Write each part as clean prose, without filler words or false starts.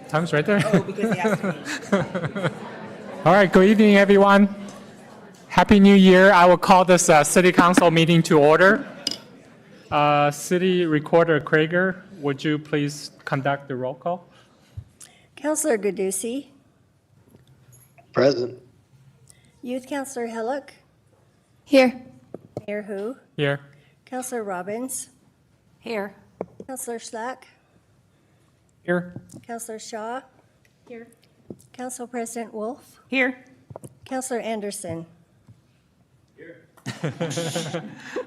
Tom's right there. Oh, because he asked me. All right, good evening, everyone. Happy New Year. I will call this City Council meeting to order. City Recorder Krager, would you please conduct the roll call? Councillor Gadusi, Present. Youth Councillor Hillock, Here. Mayor Hu, Here. Councillor Robbins, Here. Councillor Schlack, Here. Councillor Shaw, Here. Council President Wolf, Here. Councillor Anderson.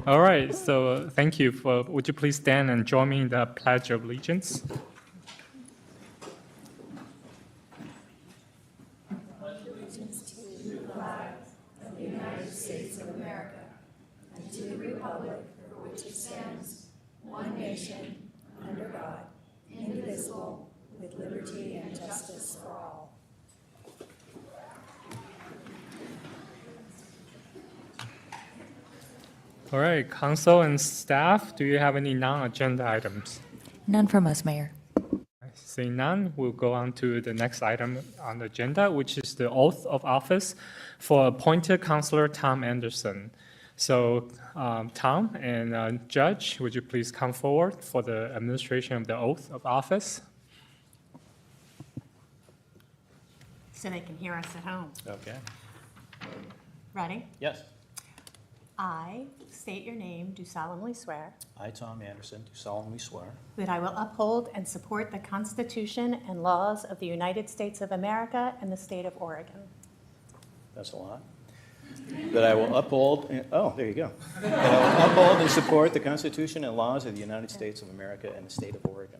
All right, so thank you. Would you please stand and join me in the Pledge of Allegiance? All right, council and staff, do you have any non-agenda items? None from us, Mayor. Seeing none, we'll go on to the next item on the agenda, which is the oath of office for appointed Councilor Tom Anderson. So, Tom and Judge, would you please come forward for the administration of the oath of office? So they can hear us at home. Okay. Ready? Yes. I state your name, do solemnly swear I, Tom Anderson, do solemnly swear that I will uphold and support the Constitution and laws of the United States of America and the state of Oregon. that's a lot. That I will uphold, there you go. That I will uphold and support the Constitution and laws of the United States of America and the state of Oregon,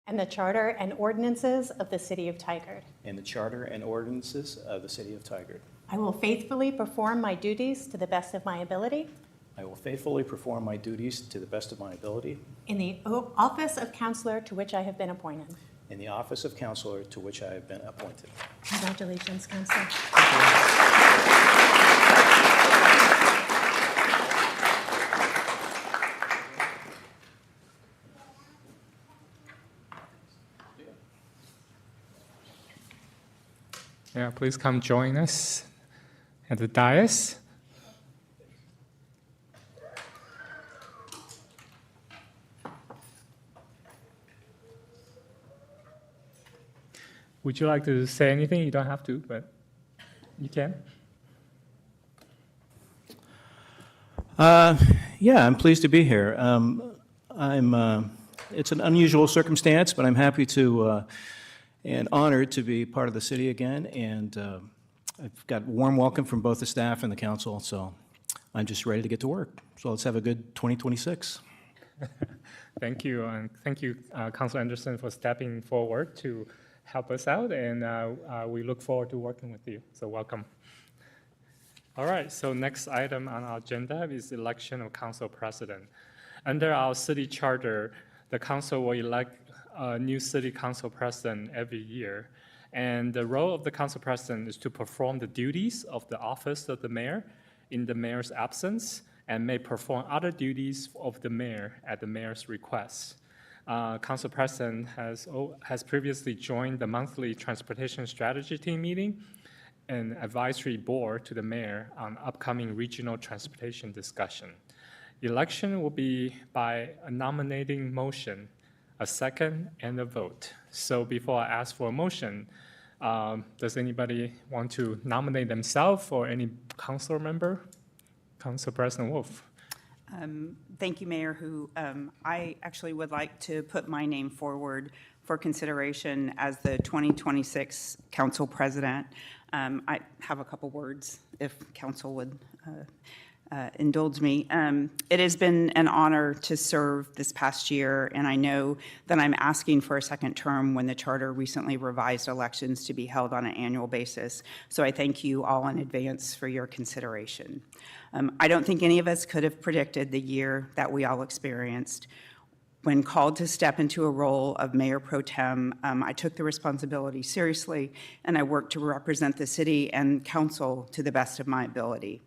And the charter and ordinances of the city of Tigard. and the charter and ordinances of the city of Tigard. I will faithfully perform my duties to the best of my ability I will faithfully perform my duties to the best of my ability in the office of counselor to which I have been appointed. in the office of counselor to which I have been appointed. Congratulations, Counselor. Yeah, please come join us at the dais. Would you like to say anything? You don't have to, but you can. Yeah, I'm pleased to be here. It's an unusual circumstance, but I'm happy to and honored to be part of the city again. And I've got a warm welcome from both the staff and the council, so I'm just ready to get to work. So let's have a good 2026. Thank you, and thank you, Councilor Anderson, for stepping forward to help us out, and we look forward to working with you. So welcome. All right, so next item on our agenda is election of council president. Under our city charter, the council will elect a new city council president every year. And the role of the council president is to perform the duties of the office of the mayor in the mayor's absence and may perform other duties of the mayor at the mayor's request. Council President has previously joined the monthly transportation strategy team meeting and advisory board to the mayor on upcoming regional transportation discussion. Election will be by a nominating motion, a second, and a vote. So before I ask for a motion, does anybody want to nominate themselves or any council member? Council President Wolf. Thank you, Mayor Hu. I actually would like to put my name forward for consideration as the 2026 council president. I have a couple words if council would indulge me. It has been an honor to serve this past year, and I know that I'm asking for a second term when the charter recently revised elections to be held on an annual basis. So I thank you all in advance for your consideration. I don't think any of us could have predicted the year that we all experienced. When called to step into a role of Mayor Pro Tem, I took the responsibility seriously, and I worked to represent the city and council to the best of my ability.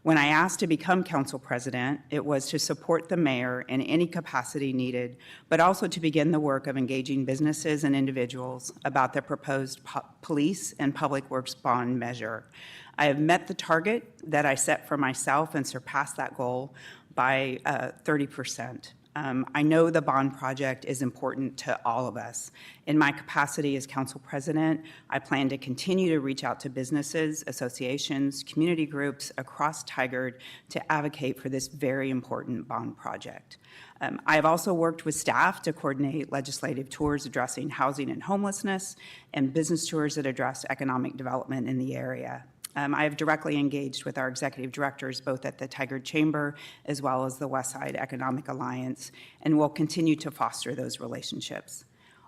When I asked to become council president, it was to support the mayor in any capacity needed, but also to begin the work of engaging businesses and individuals about the proposed police and public works bond measure. I have met the target that I set for myself and surpassed that goal by 30%. I know the bond project is important to all of us. In my capacity as council president, I plan to continue to reach out to businesses, associations, community groups across Tigard to advocate for this very important bond project. I have also worked with staff to coordinate legislative tours addressing housing and homelessness and business tours that address economic development in the area. I have directly engaged with our executive directors, both at the Tigard Chamber as well as the Westside Economic Alliance, and will continue to foster those relationships.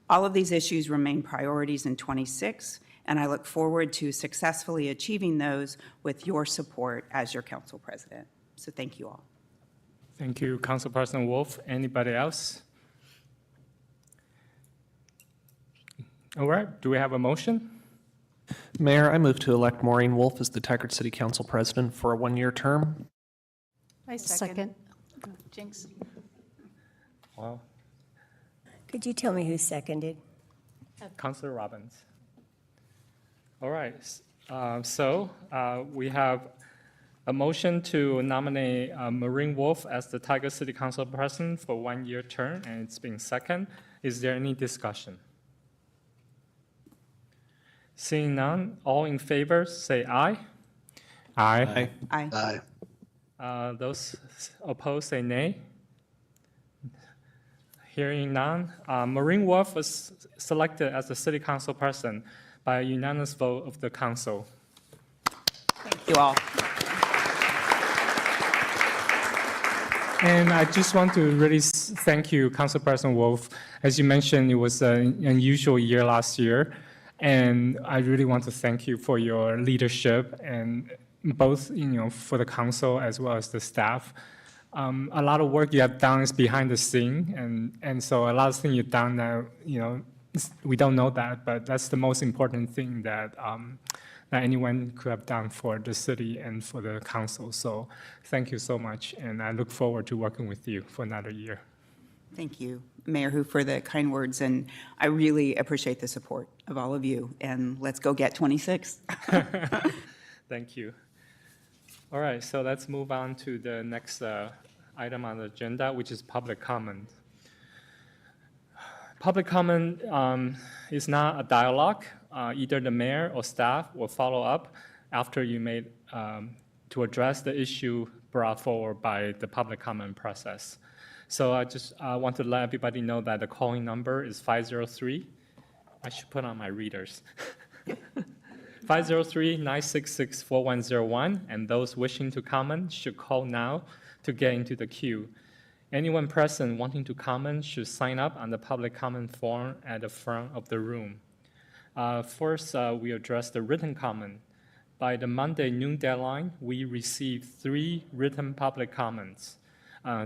All of these issues remain priorities in '26, and I look forward to successfully achieving those with your support as your council president. So thank you all. Thank you, Councilperson Wolf. Anybody else? All right, do we have a motion? Mayor, I move to elect Maureen Wolf as the Tigard City Council President for a one-year term. I second. Jinx. Well, Could you tell me who seconded? Councilor Robbins. All right, we have a motion to nominate Maureen Wolf as the Tigard City Council President for one-year term, and it's been second. Is there any discussion? Seeing none, all in favor, say aye. Aye. Aye. Those opposed, say nay. Hearing none, Maureen Wolf was selected as the City Council President by a unanimous vote of the council. Thank you all. And I just want to really thank you, Council President Wolf. As you mentioned, it was an unusual year last year. And I really want to thank you for your leadership and both, for the council as well as the staff. A lot of work you have done is behind the scene, and so a lot of things you've done that, we don't know that, but that's the most important thing that anyone could have done for the city and for the council. So thank you so much, and I look forward to working with you for another year. Thank you, Mayor Hu, for the kind words, and I really appreciate the support of all of you, and let's go get 26. Thank you. All right, so let's move on to the next item on the agenda, which is public comment. Public comment is not a dialogue. Either the mayor or staff will follow up after you made to address the issue brought forward by the public comment process. So I just want to let everybody know that the calling number is 503. I should put on my readers. 503-966-4101, and those wishing to comment should call now to get into the queue. Anyone present wanting to comment should sign up on the public comment form at the front of the room. First, we address the written comment. By the Monday noon deadline, we received 3 written public comments.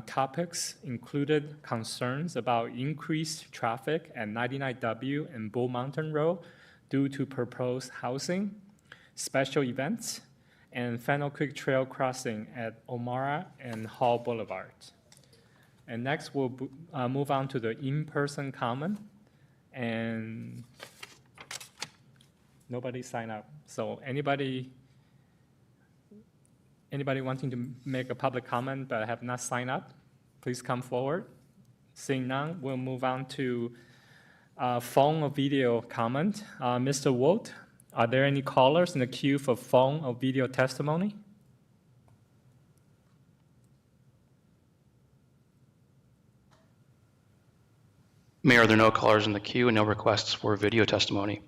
Topics included concerns about increased traffic at 99W and Bull Mountain Road due to proposed housing, special events, and Fennel Creek Trail crossing at O'Mara and Hall Boulevard. And next, we'll move on to the in-person comment, and nobody signed up. So anybody wanting to make a public comment but have not signed up, please come forward. Seeing none, we'll move on to phone or video comment. Mr. Wolt, are there any callers in the queue for phone or video testimony? Mayor, there are no callers in the queue and no requests for video testimony.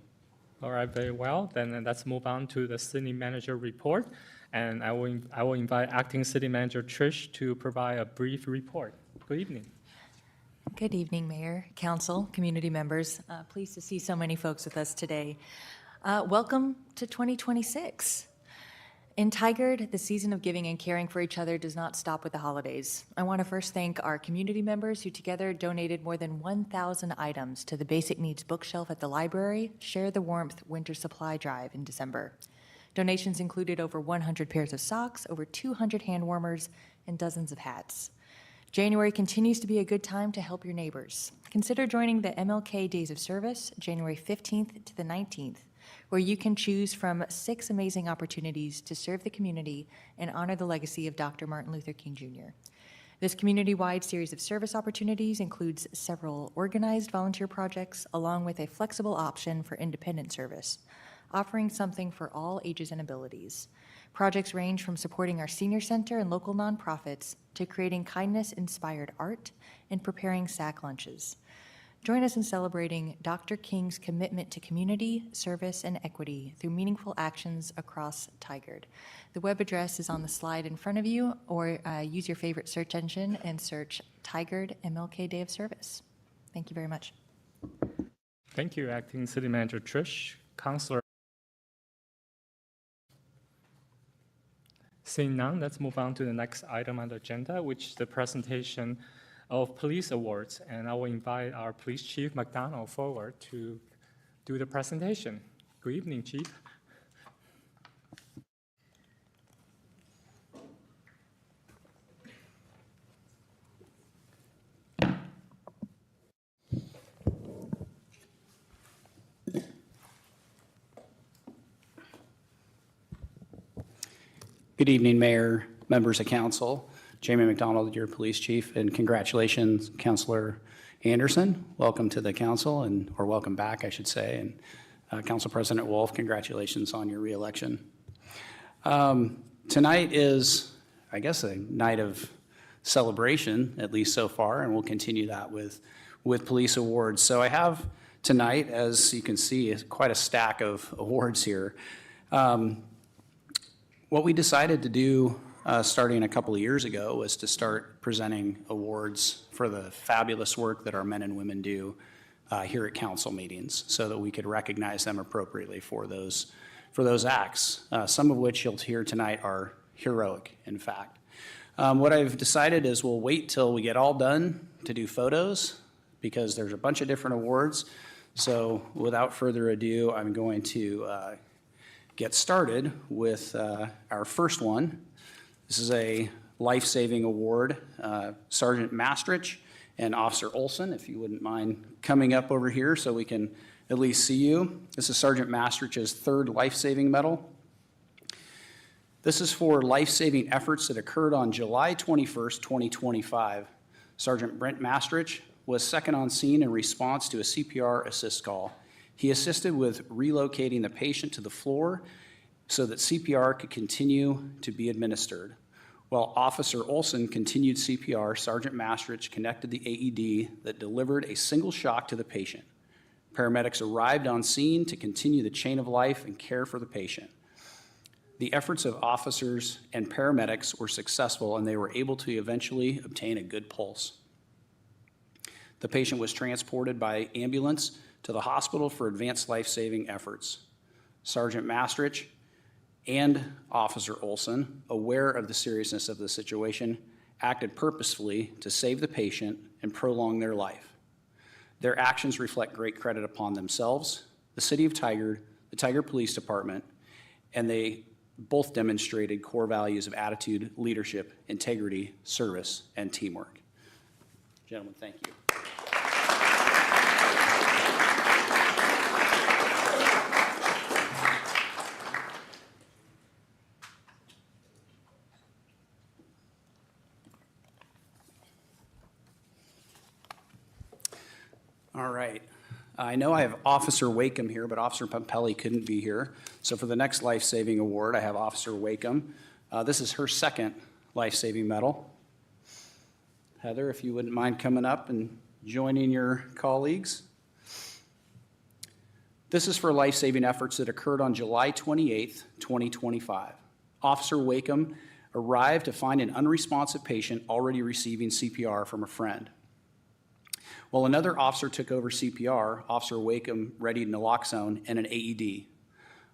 All right, very well. Then let's move on to the city manager report. And I will invite acting city manager Trish to provide a brief report. Good evening. Good evening, Mayor, Council, community members. Pleased to see so many folks with us today. Welcome to 2026. In Tigard, the season of giving and caring for each other does not stop with the holidays. I want to first thank our community members who together donated more than 1,000 items to the Basic Needs Bookshelf at the library, Share the Warmth Winter Supply Drive in December. Donations included over 100 pairs of socks, over 200 hand warmers, and dozens of hats. January continues to be a good time to help your neighbors. Consider joining the MLK Days of Service, January 15th to the 19th, where you can choose from 6 amazing opportunities to serve the community and honor the legacy of Dr. Martin Luther King Jr. This community-wide series of service opportunities includes several organized volunteer projects, along with a flexible option for independent service, offering something for all ages and abilities. Projects range from supporting our senior center and local nonprofits to creating kindness-inspired art and preparing sack lunches. Join us in celebrating Dr. King's commitment to community, service, and equity through meaningful actions across Tigard. The web address is on the slide in front of you, or use your favorite search engine and search Tigard MLK Day of Service. Thank you very much. Thank you, Acting City Manager Trish. Councilor. Seeing none, let's move on to the next item on the agenda, which is the presentation of police awards. And I will invite our Police Chief McDonald forward to do the presentation. Good evening, Chief. Good evening, Mayor, members of council. Jamie McDonald, your police chief, and congratulations, Councilor Anderson. Welcome to the council, or welcome back, I should say. And Council President Wolf, congratulations on your reelection. Tonight is, I guess, a night of celebration, at least so far, and we'll continue that with police awards. So I have tonight, as you can see, quite a stack of awards here. What we decided to do starting a couple of years ago was to start presenting awards for the fabulous work that our men and women do here at council meetings, so that we could recognize them appropriately for those acts, some of which you'll hear tonight are heroic, in fact. What I've decided is we'll wait till we get all done to do photos, because there's a bunch of different awards. So without further ado, I'm going to get started with our first one. This is a life-saving award. Sergeant Mastrich and Officer Olson, if you wouldn't mind coming up over here so we can at least see you. This is Sergeant Mastrich's 3rd life-saving medal. This is for life-saving efforts that occurred on July 21st, 2025. Sergeant Brent Mastrich was second on scene in response to a CPR assist call. He assisted with relocating the patient to the floor so that CPR could continue to be administered. While Officer Olson continued CPR, Sergeant Mastrich connected the AED that delivered a single shock to the patient. Paramedics arrived on scene to continue the chain of life and care for the patient. The efforts of officers and paramedics were successful, and they were able to eventually obtain a good pulse. The patient was transported by ambulance to the hospital for advanced life-saving efforts. Sergeant Mastrich and Officer Olson, aware of the seriousness of the situation, acted purposefully to save the patient and prolong their life. Their actions reflect great credit upon themselves, the City of Tigard, the Tigard Police Department, and they both demonstrated core values of attitude, leadership, integrity, service, and teamwork. Gentlemen, thank you. All right. I know I have Officer Wakeham here, but Officer Pompelli couldn't be here. So for the next life-saving award, I have Officer Wakeham. This is her 2nd life-saving medal. Heather, if you wouldn't mind coming up and joining your colleagues. This is for life-saving efforts that occurred on July 28th, 2025. Officer Wakeham arrived to find an unresponsive patient already receiving CPR from a friend. While another officer took over CPR, Officer Wakeham readied naloxone and an AED.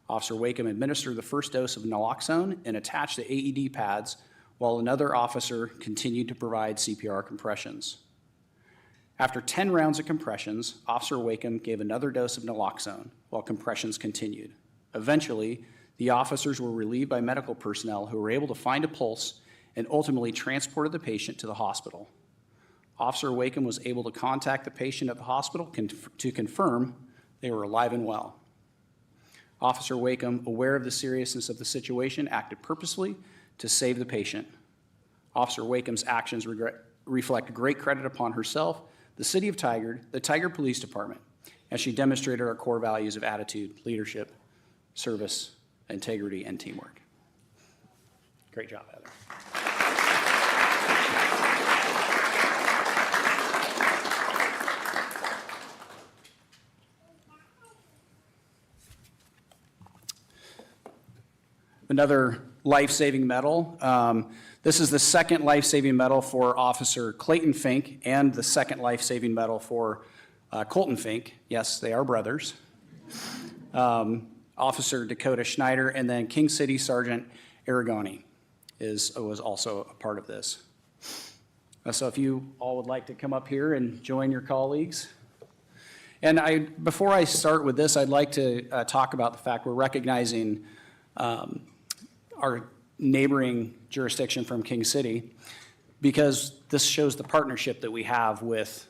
Officer Wakeham administered the first dose of naloxone and attached the AED pads, while another officer continued to provide CPR compressions. After 10 rounds of compressions, Officer Wakeham gave another dose of naloxone while compressions continued. Eventually, The officers were relieved by medical personnel who were able to find a pulse and ultimately transported the patient to the hospital. Officer Wakeham was able to contact the patient at the hospital to confirm they were alive and well. Officer Wakeham, aware of the seriousness of the situation, acted purposely to save the patient. Officer Wakeham's actions reflect great credit upon herself, the City of Tigard, the Tigard Police Department, as she demonstrated our core values of attitude, leadership, service, integrity, and teamwork. Great job, Heather. Another life-saving medal. This is the second life-saving medal for Officer Clayton Fink and the second life-saving medal for Colton Fink. Yes, they are brothers. Officer Dakota Schneider, and then King City Sergeant Aragoni was also a part of this. So if you all would like to come up here and join your colleagues. And before I start with this, I'd like to talk about the fact we're recognizing our neighboring jurisdiction from King City, because this shows the partnership that we have with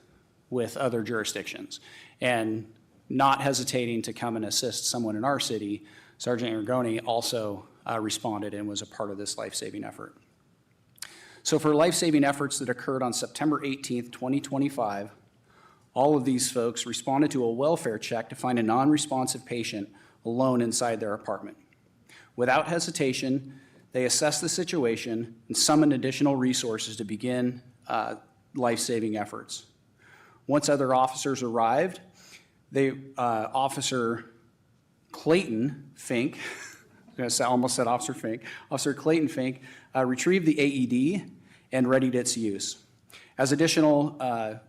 other jurisdictions. And not hesitating to come and assist someone in our city, Sergeant Aragoni also responded and was a part of this life-saving effort. So for life-saving efforts that occurred on September 18th, 2025, all of these folks responded to a welfare check to find a non-responsive patient alone inside their apartment. Without hesitation, they assessed the situation and summoned additional resources to begin life-saving efforts. Once other officers arrived, Officer Clayton Fink, I almost said Officer Fink, Officer Clayton Fink retrieved the AED and readied its use. As additional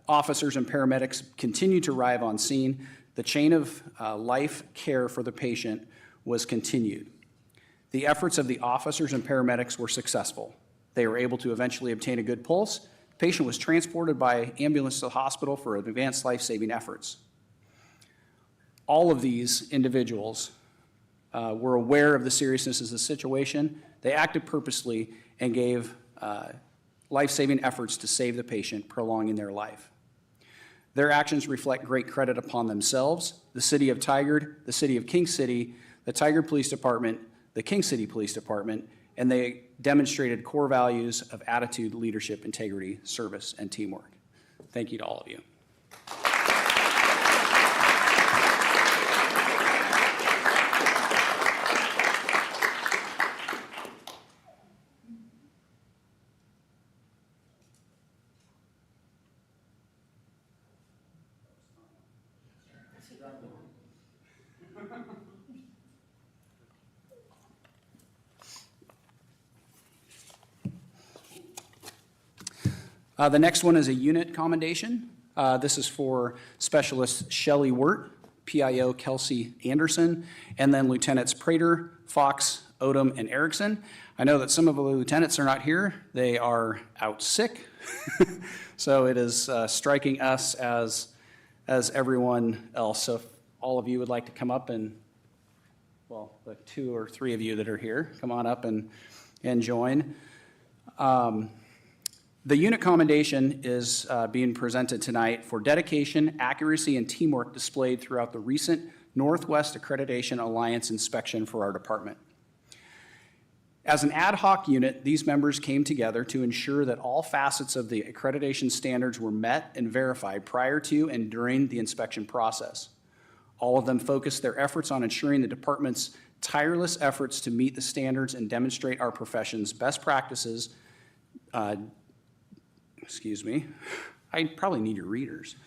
officers and paramedics continued to arrive on scene, the chain of life care for the patient was continued. The efforts of the officers and paramedics were successful. They were able to eventually obtain a good pulse. The patient was transported by ambulance to the hospital for advanced life-saving efforts. All of these individuals were aware of the seriousness of the situation. They acted purposely and gave life-saving efforts to save the patient, prolonging their life. Their actions reflect great credit upon themselves, the City of Tigard, the City of King City, the Tigard Police Department, the King City Police Department, and they demonstrated core values of attitude, leadership, integrity, service, and teamwork. Thank you to all of you. The next one is a unit commendation. This is for Specialist Shelley Wirt, PIO Kelsey Anderson, and then Lieutenants Prater, Fox, Odom, and Erickson. I know that some of the lieutenants are not here. They are out sick. So it is striking us as everyone else. So if all of you would like to come up and, well, the 2 or 3 of you that are here, come on up and join. The unit commendation is being presented tonight for dedication, accuracy, and teamwork displayed throughout the recent Northwest Accreditation Alliance inspection for our department. As an ad hoc unit, these members came together to ensure that all facets of the accreditation standards were met and verified prior to and during the inspection process. All of them focused their efforts on ensuring the department's tireless efforts to meet the standards and demonstrate our profession's best practices. Excuse me, I probably need your readers.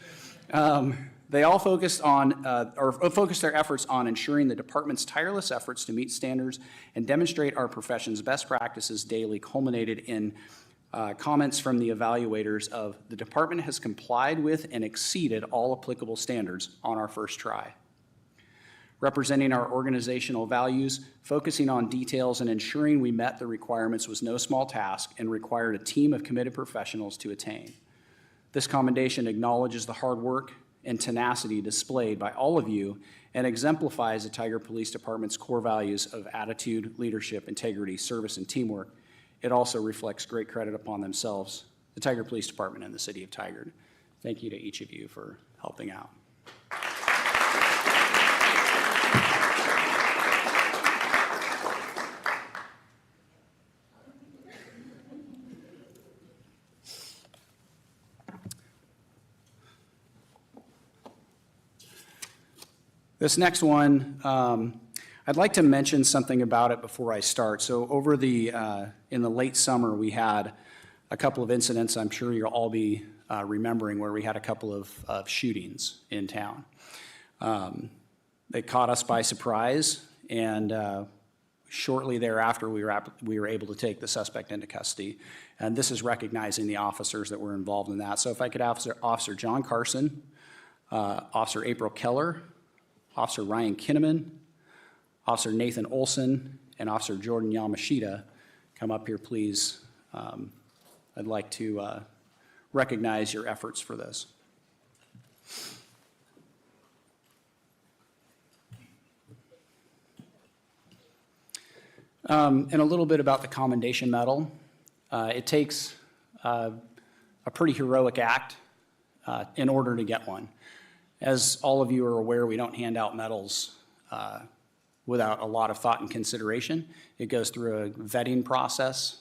They all focused their efforts on ensuring the department's tireless efforts to meet standards and demonstrate our profession's best practices daily, culminated in comments from the evaluators of the department has complied with and exceeded all applicable standards on our first try. Representing our organizational values, focusing on details, and ensuring we met the requirements was no small task and required a team of committed professionals to attain. This commendation acknowledges the hard work and tenacity displayed by all of you and exemplifies the Tigard Police Department's core values of attitude, leadership, integrity, service, and teamwork. It also reflects great credit upon themselves, the Tigard Police Department, and the City of Tigard. Thank you to each of you for helping out. This next one, I'd like to mention something about it before I start. So over in the late summer, we had a couple of incidents I'm sure you'll all be remembering, where we had a couple of shootings in town. They caught us by surprise, and shortly thereafter, we were able to take the suspect into custody. And this is recognizing the officers that were involved in that. So if I could have Officer John Carson, Officer April Keller, Officer Ryan Kinnaman, Officer Nathan Olson, and Officer Jordan Yamashita come up here, please. I'd like to recognize your efforts for this. And a little bit about the Commendation Medal. It takes a pretty heroic act in order to get one. As all of you are aware, we don't hand out medals without a lot of thought and consideration. It goes through a vetting process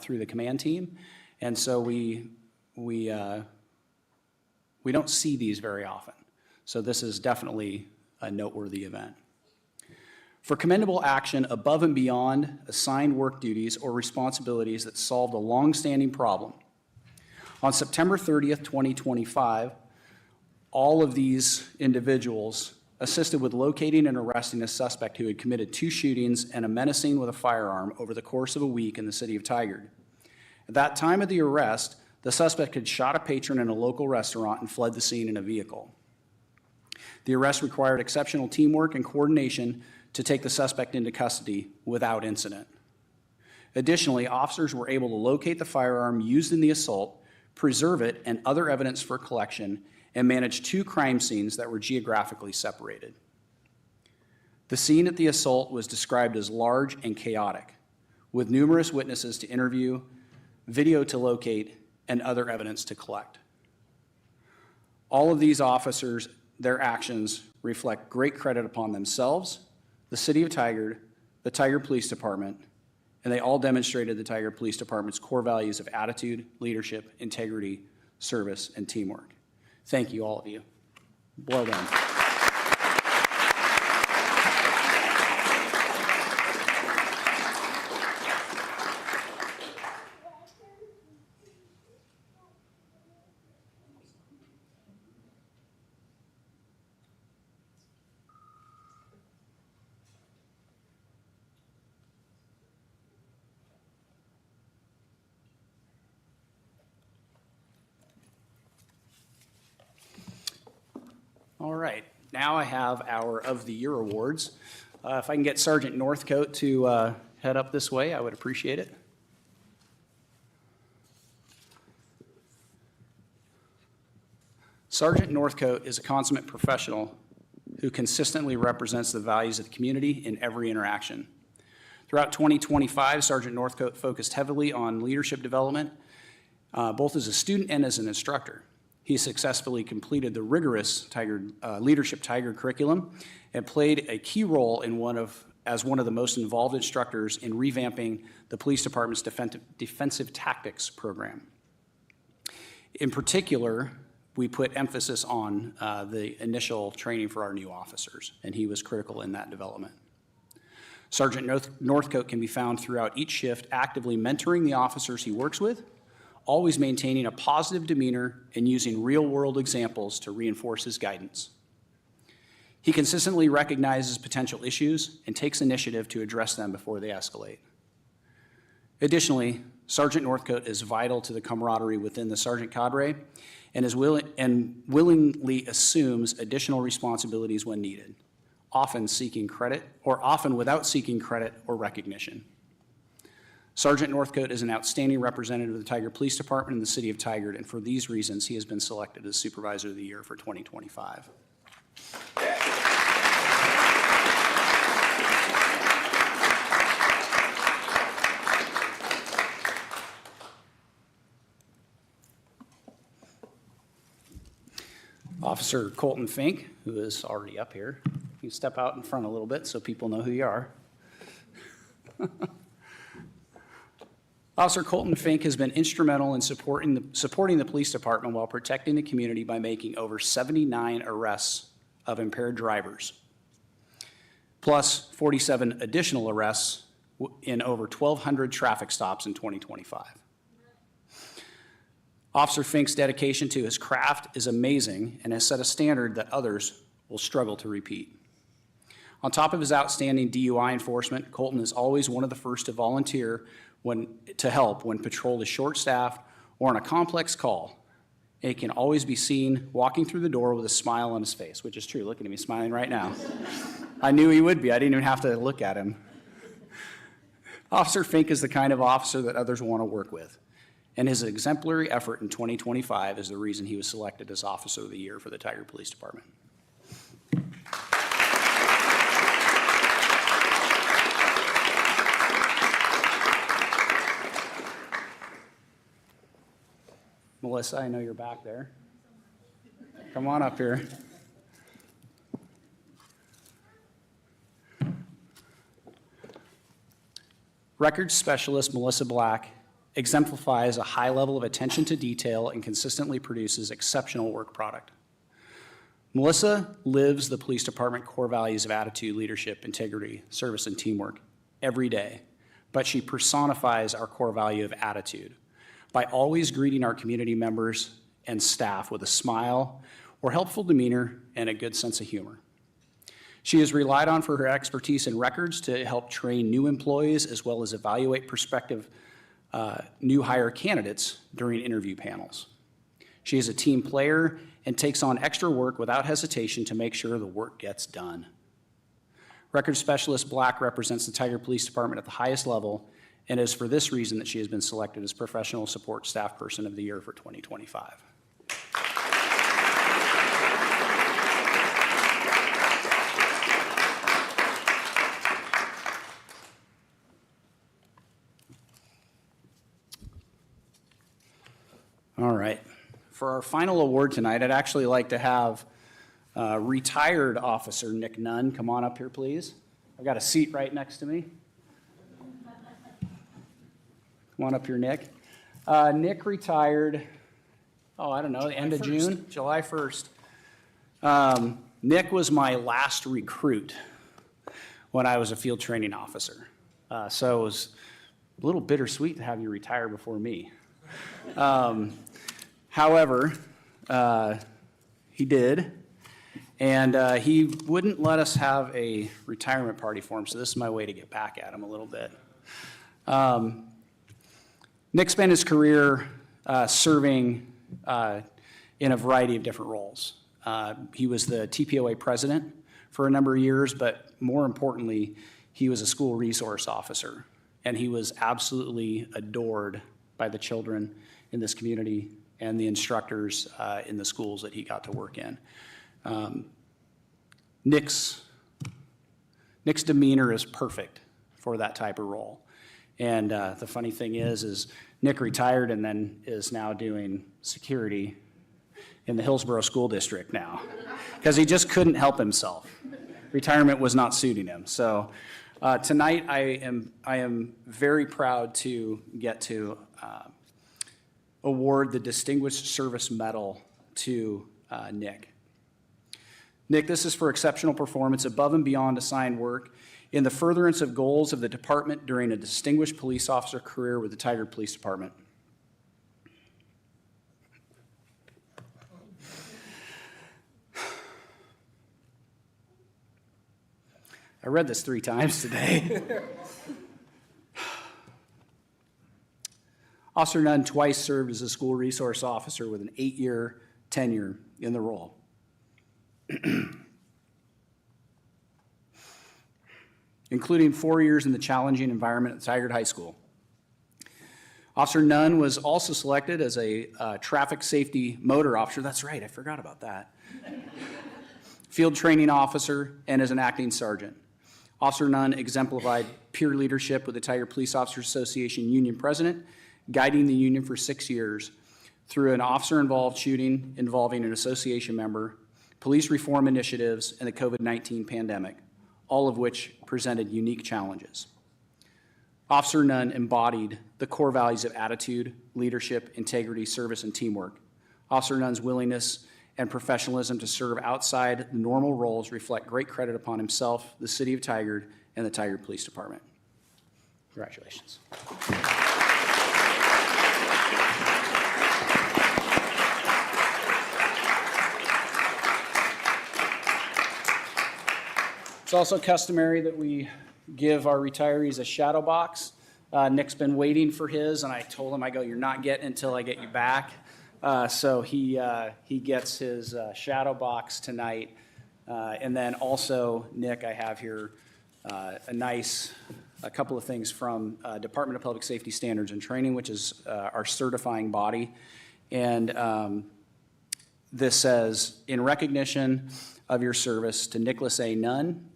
through the command team, and so we don't see these very often. So this is definitely a noteworthy event. For commendable action above and beyond assigned work duties or responsibilities that solved a long-standing problem, on September 30th, 2025, all of these individuals assisted with locating and arresting a suspect who had committed 2 shootings and a menacing with a firearm over the course of a week in the city of Tigard. At that time of the arrest, the suspect had shot a patron in a local restaurant and fled the scene in a vehicle. The arrest required exceptional teamwork and coordination to take the suspect into custody without incident. Additionally, officers were able to locate the firearm used in the assault, preserve it and other evidence for collection, and manage 2 crime scenes that were geographically separated. The scene at the assault was described as large and chaotic, with numerous witnesses to interview, video to locate, and other evidence to collect. All of these officers, their actions reflect great credit upon themselves, the City of Tigard, the Tigard Police Department, and they all demonstrated the Tigard Police Department's core values of attitude, leadership, integrity, service, and teamwork. Thank you, all of you. Well done. All right, now I have our Of the Year awards. If I can get Sergeant Northcote to head up this way, I would appreciate it. Sergeant Northcote is a consummate professional who consistently represents the values of the community in every interaction. Throughout 2025, Sergeant Northcote focused heavily on leadership development, both as a student and as an instructor. He successfully completed the rigorous Leadership Tigard curriculum and played a key role in as one of the most involved instructors in revamping the police department's defensive tactics program. In particular, we put emphasis on the initial training for our new officers, and he was critical in that development. Sergeant Northcote can be found throughout each shift actively mentoring the officers he works with, always maintaining a positive demeanor and using real-world examples to reinforce his guidance. He consistently recognizes potential issues and takes initiative to address them before they escalate. Additionally, Sergeant Northcote is vital to the camaraderie within the sergeant cadre and willingly assumes additional responsibilities when needed, often without seeking credit or recognition. Sergeant Northcote is an outstanding representative of the Tigard Police Department in the City of Tigard, and for these reasons, he has been selected as Supervisor of the Year for 2025. Officer Colton Fink, who is already up here. You can step out in front a little bit so people know who you are. Officer Colton Fink has been instrumental in supporting the police department while protecting the community by making over 79 arrests of impaired drivers, plus 47 additional arrests in over 1,200 traffic stops in 2025. Officer Fink's dedication to his craft is amazing and has set a standard that others will struggle to repeat. On top of his outstanding DUI enforcement, Colton is always one of the first to volunteer to help when patrol is short-staffed or on a complex call. And he can always be seen walking through the door with a smile on his face, which is true. Look at him, he's smiling right now. I knew he would be. I didn't even have to look at him. Officer Fink is the kind of officer that others want to work with, and his exemplary effort in 2025 is the reason he was selected as Officer of the Year for the Tigard Police Department. Melissa, I know you're back there. Come on up here. Records specialist Melissa Black exemplifies a high level of attention to detail and consistently produces exceptional work product. Melissa lives the police department core values of attitude, leadership, integrity, service, and teamwork every day, but she personifies our core value of attitude by always greeting our community members and staff with a smile or helpful demeanor and a good sense of humor. She is relied on for her expertise in records to help train new employees as well as evaluate prospective new hire candidates during interview panels. She is a team player and takes on extra work without hesitation to make sure the work gets done. Records specialist Black represents the Tigard Police Department at the highest level, and it is for this reason that she has been selected as Professional Support Staff Person of the Year for 2025. All right. For our final award tonight, I'd actually like to have retired Officer Nick Nunn come on up here, please. I've got a seat right next to me. Come on up here, Nick. Nick retired, I don't know, the end of June, July 1st. Nick was my last recruit when I was a field training officer. So it was a little bittersweet to have you retire before me. However, he did, and he wouldn't let us have a retirement party for him, so this is my way to get back at him a little bit. Nick spent his career serving in a variety of different roles. He was the TPOA president for a number of years, but more importantly, he was a school resource officer, and he was absolutely adored by the children in this community and the instructors in the schools that he got to work in. Nick's demeanor is perfect for that type of role. And the funny thing is Nick retired and then is now doing security in the Hillsborough School District now, because he just couldn't help himself. Retirement was not suiting him. So tonight I am very proud to get to award the Distinguished Service Medal to Nick. Nick, this is for exceptional performance above and beyond assigned work in the furtherance of goals of the department during a distinguished police officer career with the Tigard Police Department. I read this 3 times today. Officer Nunn twice served as a school resource officer with an 8-year tenure in the role. Including 4 years in the challenging environment at Tigard High School. Officer Nunn was also selected as a traffic safety motor officer. That's right, I forgot about that. Field training officer, and as an acting sergeant. Officer Nunn exemplified peer leadership with the Tigard Police Officers Association union president, guiding the union for 6 years through an officer-involved shooting involving an association member police reform initiatives, and the COVID-19 pandemic, all of which presented unique challenges. Officer Nunn embodied the core values of attitude, leadership, integrity, service, and teamwork. Officer Nunn's willingness and professionalism to serve outside the normal roles reflect great credit upon himself, the City of Tigard, and the Tigard Police Department. Congratulations. It's also customary that we give our retirees a shadow box. Nick's been waiting for his, and I told him, I go, you're not getting it until I get you back. So he gets his shadow box tonight. And then also, Nick, I have here a couple of things from Department of Public Safety Standards and Training, which is our certifying body. And this says, in recognition of your service to Nicholas A. Nunn,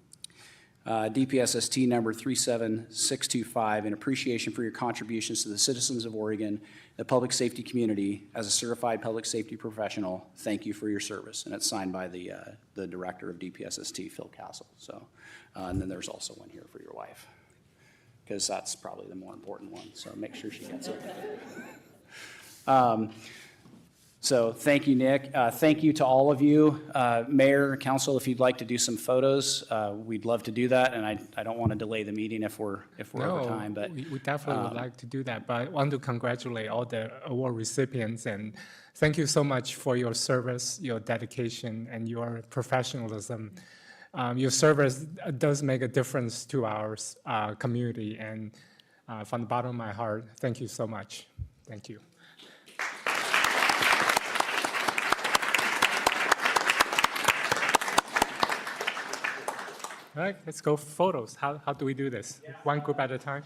DPSST number 37625, in appreciation for your contributions to the citizens of Oregon, the public safety community, as a certified public safety professional, thank you for your service. And it's signed by the director of DPSST, Phil Castle. So, and then there's also one here for your wife, because that's probably the more important one. So make sure she gets it. So thank you, Nick. Thank you to all of you. Mayor, council, if you'd like to do some photos, we'd love to do that. And I don't want to delay the meeting if we're over time. But we definitely would like to do that. But I want to congratulate all the award recipients and thank you so much for your service, your dedication, and your professionalism. Your service does make a difference to our community. And from the bottom of my heart, thank you so much. Thank you. All right, let's go photos. How do we do this? One group at a time?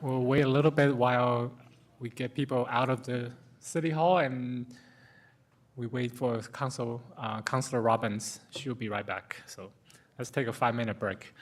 We'll wait a little bit while we get people out of the city hall and we wait for Councilor Robbins. She'll be right back. So let's take a 5-minute break.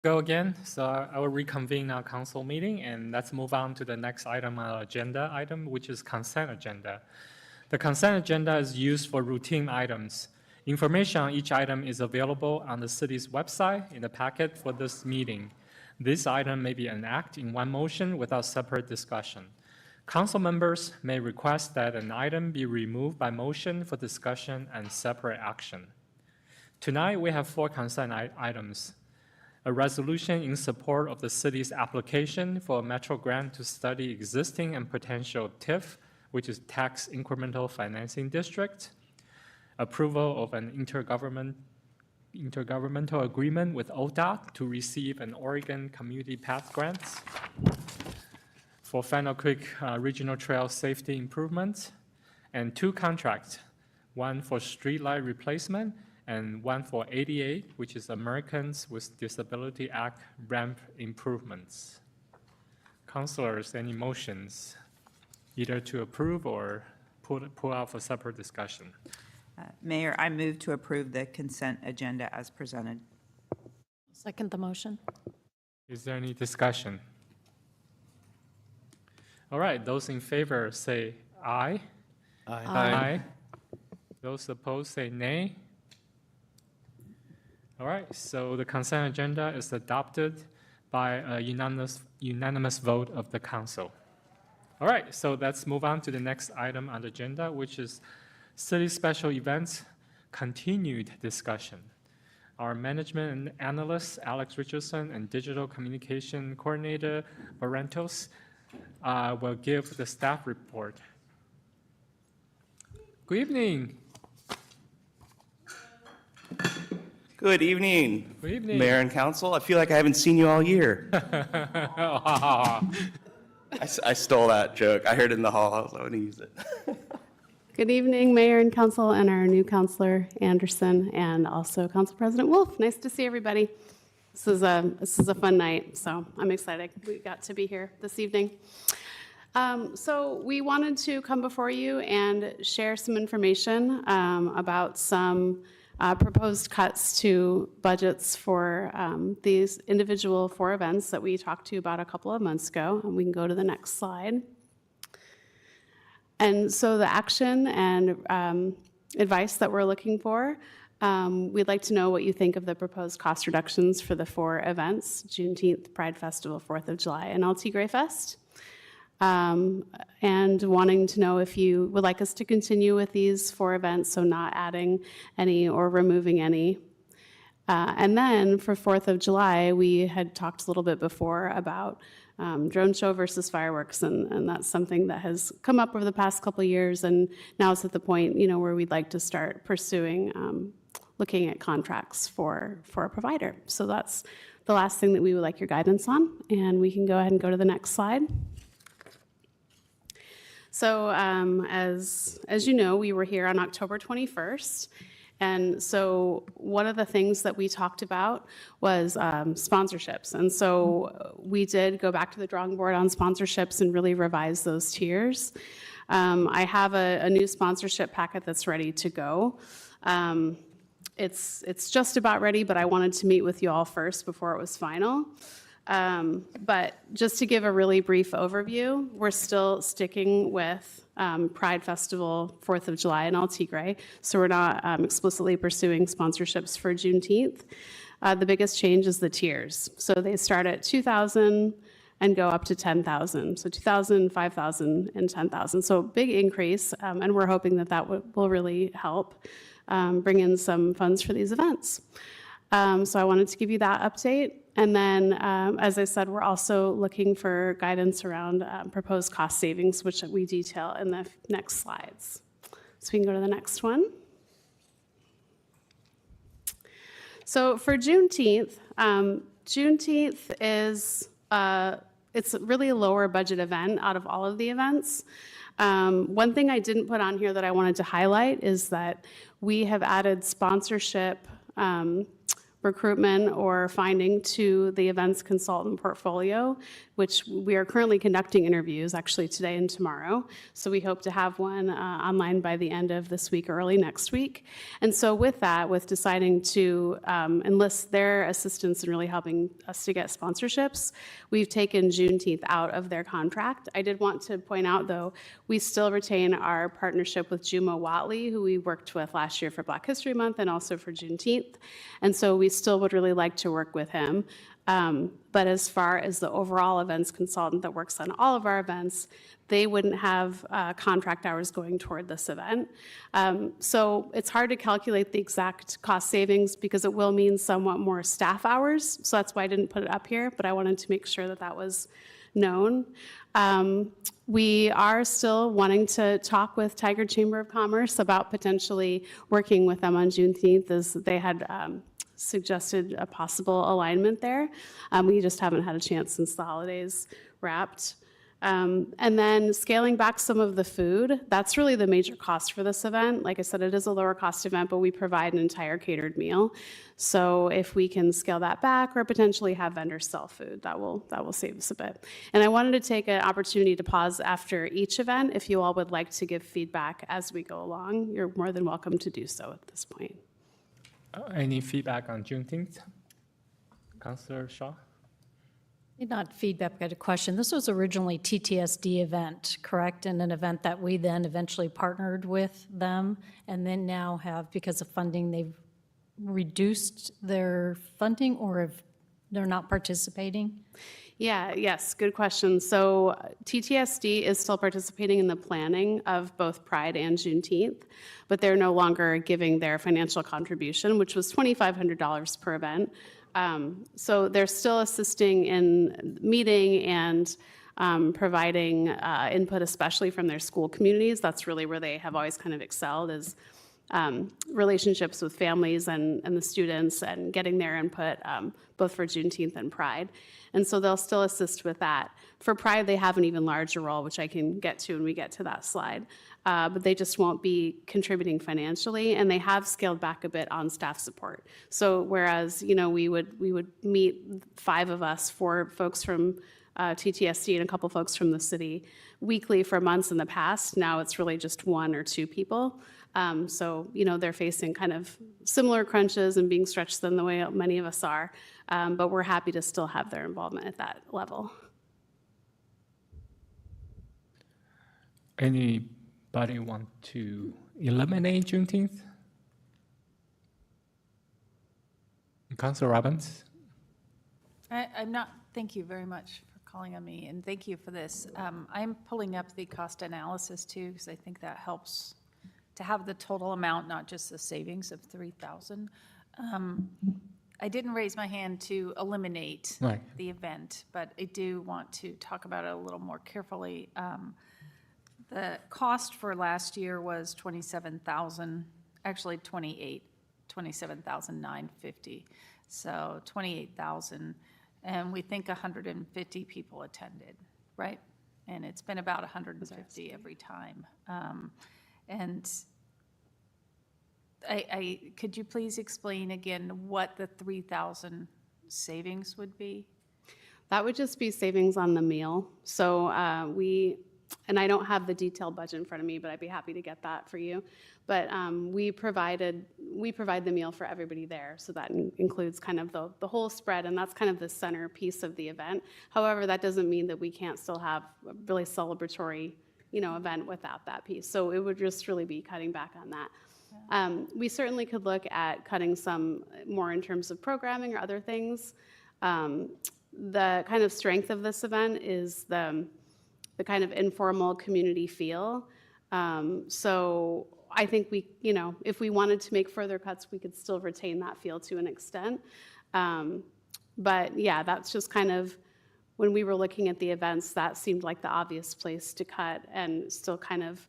Go again. So I will reconvene our council meeting and let's move on to the next item on our agenda item, which is consent agenda. The consent agenda is used for routine items. Information on each item is available on the city's website in the packet for this meeting. This item may be enacted in one motion without separate discussion. Council members may request that an item be removed by motion for discussion and separate action. Tonight, we have 4 consent items. A resolution in support of the city's application for a Metro grant to study existing and potential TIF, which is Tax Incremental Financing District. Approval of an intergovernmental agreement with ODOT to receive an Oregon Community Path Grant. For Fennel Creek Regional Trail safety improvements. And 2 contracts, one for streetlight replacement and one for ADA, which is Americans with Disability Act ramp improvements. Councilors, any motions, either to approve or pull out for separate discussion? Mayor, I move to approve the consent agenda as presented. Second the motion. Is there any discussion? All right, those in favor say aye. Aye. Those opposed say nay. All right, so the consent agenda is adopted by a unanimous vote of the council. All right, so let's move on to the next item on the agenda, which is city special events continued discussion. Our management analyst, Alex Richardson, and digital communication coordinator, Barrentos, will give the staff report. Good evening. Good evening. Good evening. Mayor and council. I feel like I haven't seen you all year. I stole that joke. I heard it in the hall. I was like, I'm going to use it. Good evening, Mayor and Council, and our new Councilor Anderson, and also Council President Wolf. Nice to see everybody. This is a fun night, so I'm excited we got to be here this evening. So we wanted to come before you and share some information about some proposed cuts to budgets for these individual 4 events that we talked to you about a couple of months ago. And we can go to the next slide. And so the action and advice that we're looking for, we'd like to know what you think of the proposed cost reductions for the 4 events: Juneteenth, Pride Festival, 4th of July, and LT Gray Fest. And wanting to know if you would like us to continue with these 4 events, so not adding any or removing any. And then for 4th of July, we had talked a little bit before about drone show versus fireworks, and that's something that has come up over the past couple of years, and now it's at the point, where we'd like to start pursuing looking at contracts for a provider. So that's the last thing that we would like your guidance on, and we can go ahead and go to the next slide. So as you know, we were here on October 21st, and so one of the things that we talked about was sponsorships. And so we did go back to the drawing board on sponsorships and really revise those tiers. I have a new sponsorship packet that's ready to go. It's just about ready, but I wanted to meet with you all first before it was final. But just to give a really brief overview, we're still sticking with Pride Festival, 4th of July, and LT Gray, so we're not explicitly pursuing sponsorships for Juneteenth. The biggest change is the tiers. So they start at $2,000 and go up to $10,000. So $2,000, $5,000, and $10,000. So big increase, and we're hoping that will really help bring in some funds for these events. So I wanted to give you that update. And then, as I said, we're also looking for guidance around proposed cost savings, which we detail in the next slides. So we can go to the next one. So for Juneteenth, Juneteenth is, it's really a lower budget event out of all of the events. One thing I didn't put on here that I wanted to highlight is that we have added sponsorship recruitment or finding to the events consultant portfolio, which we are currently conducting interviews actually today and tomorrow. So we hope to have one online by the end of this week or early next week. And so with that, with deciding to enlist their assistance in really helping us to get sponsorships, we've taken Juneteenth out of their contract. I did want to point out, though, we still retain our partnership with Jumo Watley, who we worked with last year for Black History Month and also for Juneteenth. And so we still would really like to work with him. But as far as the overall events consultant that works on all of our events, they wouldn't have contract hours going toward this event. So it's hard to calculate the exact cost savings because it will mean somewhat more staff hours. So that's why I didn't put it up here, but I wanted to make sure that that was known. We are still wanting to talk with Tigard Chamber of Commerce about potentially working with them on Juneteenth, as they had suggested a possible alignment there. We just haven't had a chance since the holidays wrapped. And then scaling back some of the food, that's really the major cost for this event. Like I said, it is a lower cost event, but we provide an entire catered meal. So if we can scale that back or potentially have vendors sell food, that will save us a bit. And I wanted to take an opportunity to pause after each event. If you all would like to give feedback as we go along, you're more than welcome to do so at this point. Any feedback on Juneteenth? Councillor Shaw? Not feedback, but a question. This was originally TTSD event, correct? And an event that we then eventually partnered with them, and then now have, because of funding, they've reduced their funding, or if they're not participating? Yes, good question. So TTSD is still participating in the planning of both Pride and Juneteenth, but they're no longer giving their financial contribution, which was $2,500 per event. So they're still assisting in meeting and providing input, especially from their school communities. That's really where they have always kind of excelled, is relationships with families and the students and getting their input, both for Juneteenth and Pride. And so they'll still assist with that. For Pride, they have an even larger role, which I can get to when we get to that slide. But they just won't be contributing financially, and they have scaled back a bit on staff support. So whereas, we would meet 5 of us, 4 folks from TTSD and a couple folks from the city weekly for months in the past, now it's really just 1 or 2 people. So, they're facing kind of similar crunches and being stretched than the way many of us are, but we're happy to still have their involvement at that level. Anybody want to eliminate Juneteenth? Councilor Robbins? I'm not, thank you very much for calling on me, and thank you for this. I'm pulling up the cost analysis too, because I think that helps to have the total amount, not just the savings of $3,000. I didn't raise my hand to eliminate the event, but I do want to talk about it a little more carefully. The cost for last year was $27,000, actually $27,950. So $28,000, and we think 150 people attended, right? And it's been about 150 every time. And could you please explain again what the 3,000 savings would be? That would just be savings on the meal. So and I don't have the detailed budget in front of me, but I'd be happy to get that for you. But we provide the meal for everybody there, so that includes kind of the whole spread, and that's kind of the centerpiece of the event. However, that doesn't mean that we can't still have a really celebratory, event without that piece. So it would just really be cutting back on that. We certainly could look at cutting some more in terms of programming or other things. The kind of strength of this event is the kind of informal community feel. So I think we, if we wanted to make further cuts, we could still retain that feel to an extent. But yeah, that's just kind of, when we were looking at the events, that seemed like the obvious place to cut, and still kind of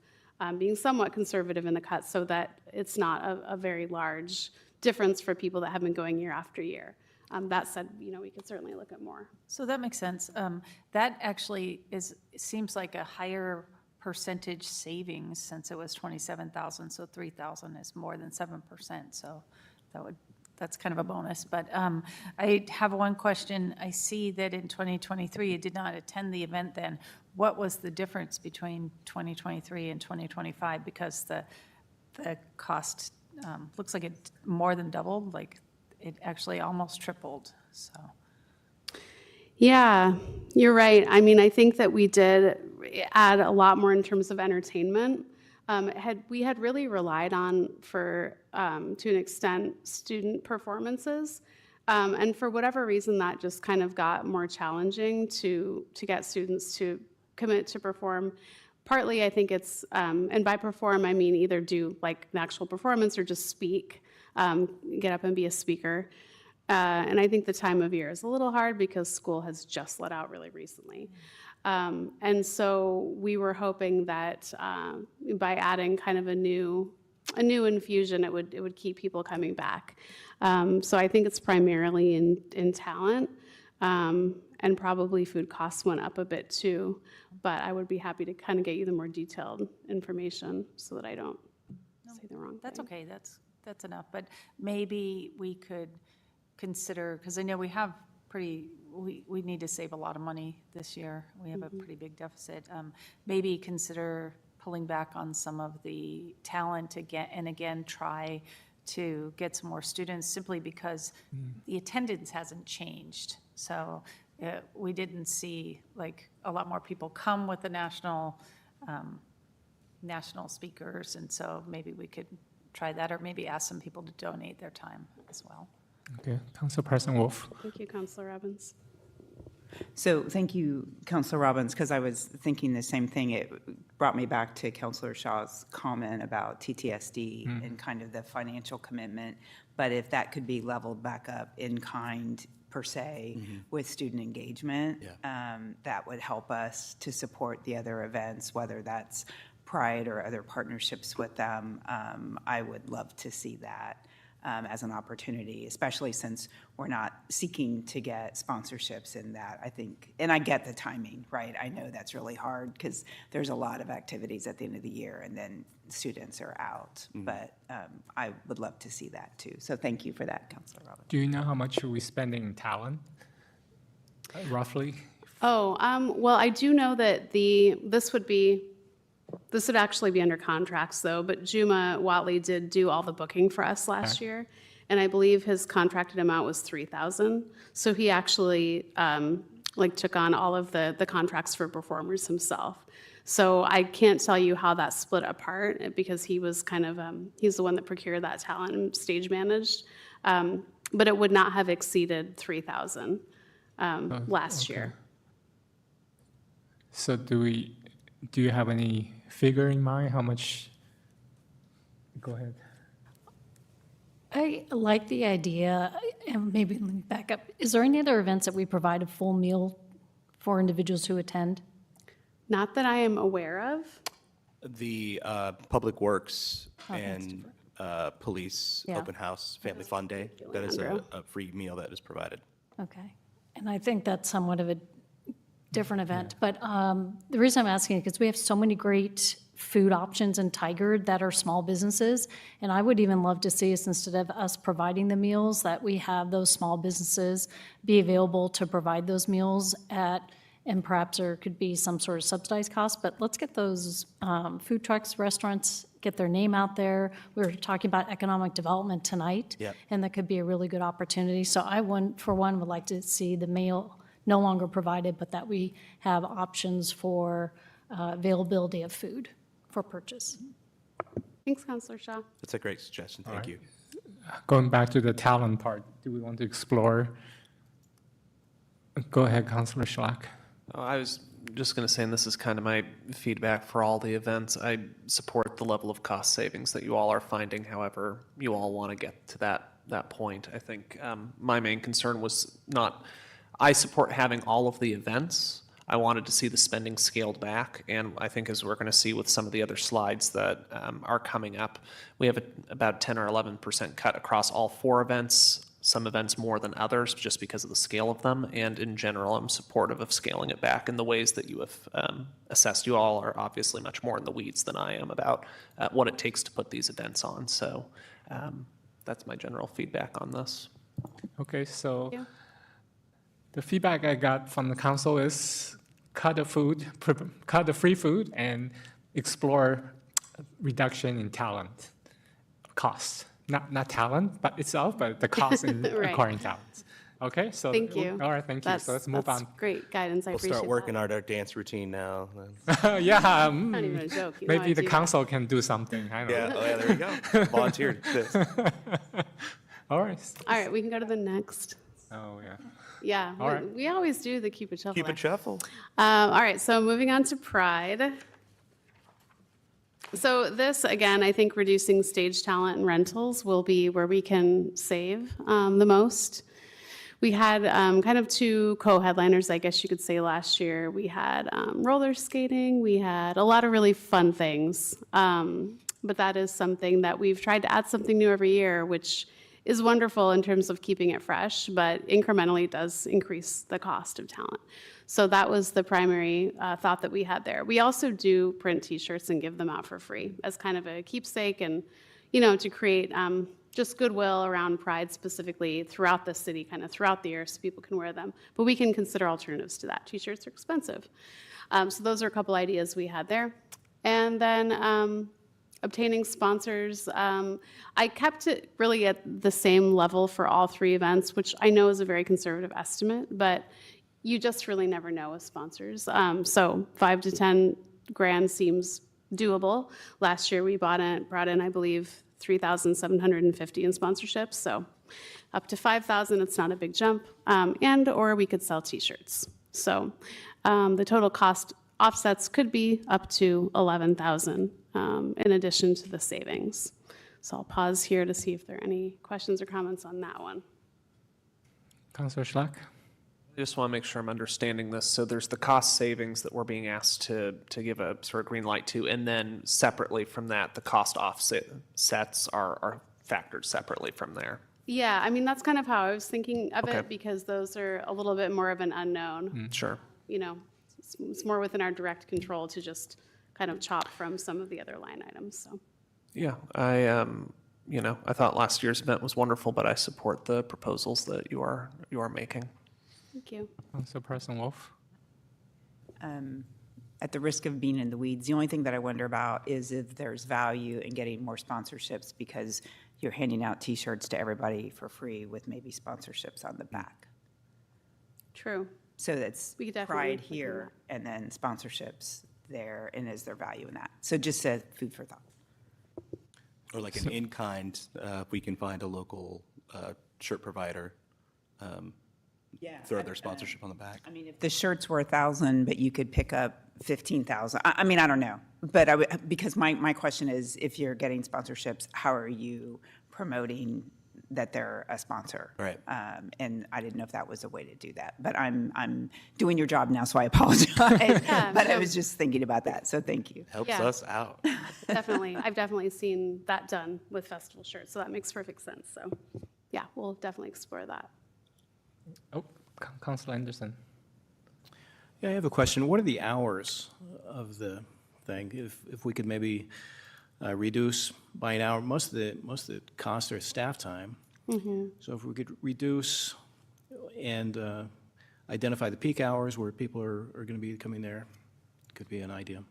being somewhat conservative in the cut so that it's not a very large difference for people that have been going year after year. That said, we could certainly look at more. So that makes sense. That actually seems like a higher percentage savings since it was 27,000, so 3,000 is more than 7%. So that's kind of a bonus. But I have one question. I see that in 2023 you did not attend the event then. What was the difference between 2023 and 2025? Because the cost looks like it more than doubled, like it actually almost tripled, so. Yeah, you're right. I mean, I think that we did add a lot more in terms of entertainment. We had really relied on, to an extent, student performances. And for whatever reason, that just kind of got more challenging to get students to commit to perform. Partly, I think it's, and by perform, I mean either do like an actual performance or just speak, get up and be a speaker. And I think the time of year is a little hard because school has just let out really recently. And so we were hoping that by adding kind of a new infusion, it would keep people coming back. So I think it's primarily in talent, and probably food costs went up a bit too. But I would be happy to kind of get you the more detailed information so that I don't say the wrong thing. That's okay. That's enough. But maybe we could consider, because I know we have we need to save a lot of money this year. We have a pretty big deficit. Maybe consider pulling back on some of the talent again, and again, try to get some more students simply because the attendance hasn't changed. So we didn't see like a lot more people come with the national speakers, and so maybe we could try that, or maybe ask some people to donate their time as well. Okay, Council President Wolf. Thank you, Councilor Robbins. So thank you, Councilor Robbins, because I was thinking the same thing. It brought me back to Councilor Shaw's comment about TTSD and kind of the financial commitment. But if that could be leveled back up in kind per se with student engagement, that would help us to support the other events, whether that's Pride or other partnerships with them, I would love to see that as an opportunity, especially since we're not seeking to get sponsorships in that. I think, and I get the timing, right? I know that's really hard because there's a lot of activities at the end of the year and then students are out. But I would love to see that too. So thank you for that, Councilor Robbins. Do you know how much are we spending in talent, roughly? Oh, well, I do know that this would actually be under contracts though, but Juma Watley did do all the booking for us last year. And I believe his contracted amount was $3,000. So he actually took on all of the contracts for performers himself. So I can't tell you how that split apart because he was he's the one that procured that talent and stage managed. But it would not have exceeded $3,000 last year. So do you have any figure in mind, how much? Go ahead. I like the idea, and maybe let me back up. Is there any other events that we provide a full meal for individuals who attend? Not that I am aware of. The Public Works and Police Yeah. Open House Family Fun Day, that is a free meal that is provided. Okay. And I think that's somewhat of a different event. But the reason I'm asking is because we have so many great food options in Tigard that are small businesses. And I would even love to see us, instead of us providing the meals, that we have those small businesses be available to provide those meals at, and perhaps there could be some sort of subsidized cost, but let's get those food trucks, restaurants, get their name out there. We were talking about economic development tonight. Yep. And that could be a really good opportunity. So I, for one, would like to see the meal no longer provided, but that we have options for availability of food for purchase. Thanks, Councilor Shaw. That's a great suggestion. Thank you. Going back to the talent part, do we want to explore? Go ahead, Councilor Schlack. I was just going to say, and this is kind of my feedback for all the events, I support the level of cost savings that you all are finding, however you all want to get to that point. I think my main concern was not, I support having all of the events. I wanted to see the spending scaled back, and I think as we're going to see with some of the other slides that are coming up, we have about 10 or 11% cut across all 4 events, some events more than others just because of the scale of them, and in general I'm supportive of scaling it back in the ways that you have assessed. You all are obviously much more in the weeds than I am about what it takes to put these events on, so that's my general feedback on this. Okay, so the feedback I got from the council is cut the free food and explore reduction in talent costs. Not talent, but itself, but the cost in Right. acquiring talents. Okay, so. Thank you. All right, thank you. So let's move That's on. great guidance. I We'll appreciate start working that. on our dance routine now. Yeah. Not even a joke. You know Maybe I the do that. council can do something. I don't Yeah, know. oh yeah, there you go. Volunteered. All right. All right, we can go to the next. Oh, yeah. Yeah, All right. we always do the Cupid Shuffle. Keep it shuffle. All right, so moving on to Pride. So this, again, I think reducing stage talent and rentals will be where we can save the most. We had kind of 2 co-headliners, I guess you could say, last year. We had roller skating. We had a lot of really fun things. But that is something that we've tried to add something new every year, which is wonderful in terms of keeping it fresh, but incrementally does increase the cost of talent. So that was the primary thought that we had there. We also do print T-shirts and give them out for free as kind of a keepsake and, to create just goodwill around Pride specifically throughout the city, kind of throughout the year so people can wear them. But we can consider alternatives to that. T-shirts are expensive. So those are a couple ideas we had there. And then obtaining sponsors. I kept it really at the same level for all 3 events, which I know is a very conservative estimate, but you just really never know with sponsors. So 5 to 10 grand seems doable. Last year we brought in, I believe, 3,750 in sponsorships, so up to 5,000, it's not a big jump, or we could sell T-shirts. So the total cost offsets could be up to 11,000 in addition to the savings. So I'll pause here to see if there are any questions or comments on that one. Councilor Schlack? I just want to make sure I'm understanding this. So there's the cost savings that we're being asked to give a sort of green light to, and then separately from that, the cost offsets are factored separately from there. Yeah, I mean, that's kind of how I was thinking of Okay. it, because those are a little bit more of an unknown. Sure. You know, it's more within our direct control to just kind of chop from some of the other line items, so. Yeah, I thought last year's event was wonderful, but I support the proposals that you are making. Thank you. Council President Wolf? At the risk of being in the weeds, the only thing that I wonder about is if there's value in getting more sponsorships because you're handing out T-shirts to everybody for free with maybe sponsorships on the back. True. So that's We could definitely pride look into here and then sponsorships there, and is there value in that? So just food for thought. Or like an in-kind, we can find a local shirt provider, Yeah. throw their sponsorship on the back. I mean, if the shirts were 1,000, but you could pick up 15,000, I mean, I don't know. But because my question is, if you're getting sponsorships, how are you promoting that they're a sponsor? Right. And I didn't know if that was a way to do that. But I'm doing your job now, so I apologize. But I was just thinking about that, so thank you. Helps Yeah. us out. Definitely. I've definitely seen that done with festival shirts, so that makes perfect sense. So, yeah, we'll definitely explore that. Oh, Councilor Anderson. Yeah, I have a question. What are the hours of the thing? If we could maybe reduce by an hour, most of the costs are staff time. So if we could reduce and identify the peak hours where people are going to be coming there, could be an idea.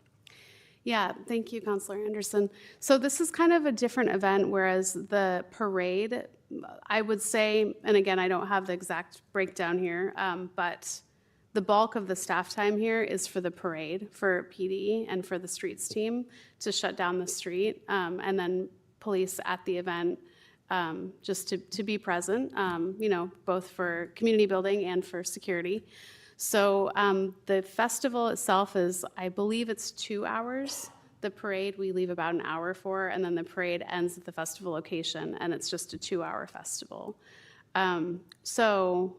Yeah, thank you, Councilor Anderson. So this is kind of a different event, whereas the parade, I would say, and again, I don't have the exact breakdown here, but the bulk of the staff time here is for the parade, for PD and for the streets team to shut down the street, and then police at the event just to be present, both for community building and for security. So the festival itself is, I believe it's 2 hours. The parade, we leave about an hour for, and then the parade ends at the festival location, and it's just a 2-hour festival. So,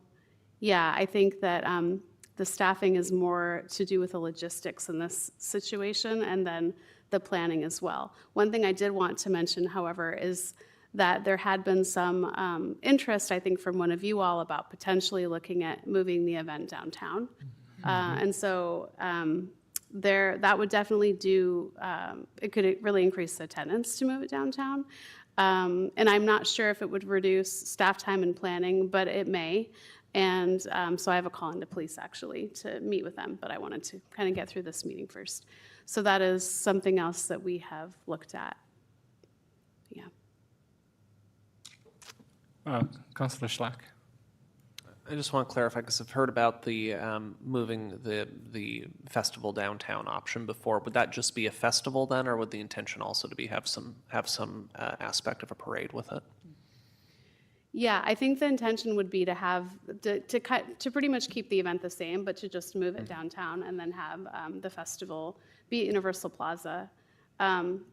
yeah, I think that the staffing is more to do with the logistics in this situation, and then the planning as well. One thing I did want to mention, however, is that there had been some interest, I think, from one of you all about potentially looking at moving the event downtown. And so that would definitely it could really increase attendance to move it downtown. And I'm not sure if it would reduce staff time and planning, but it may. And so I have a call into police actually to meet with them, but I wanted to kind of get through this meeting first. So that is something else that we have looked at. Yeah. Councilor Schlack. I just want to clarify, because I've heard about the moving the festival downtown option before. Would that just be a festival then, or would the intention also to have some aspect of a parade with it? Yeah, I think the intention would be to have to pretty much keep the event the same, but to just move it downtown and then have the festival be at Universal Plaza. Again,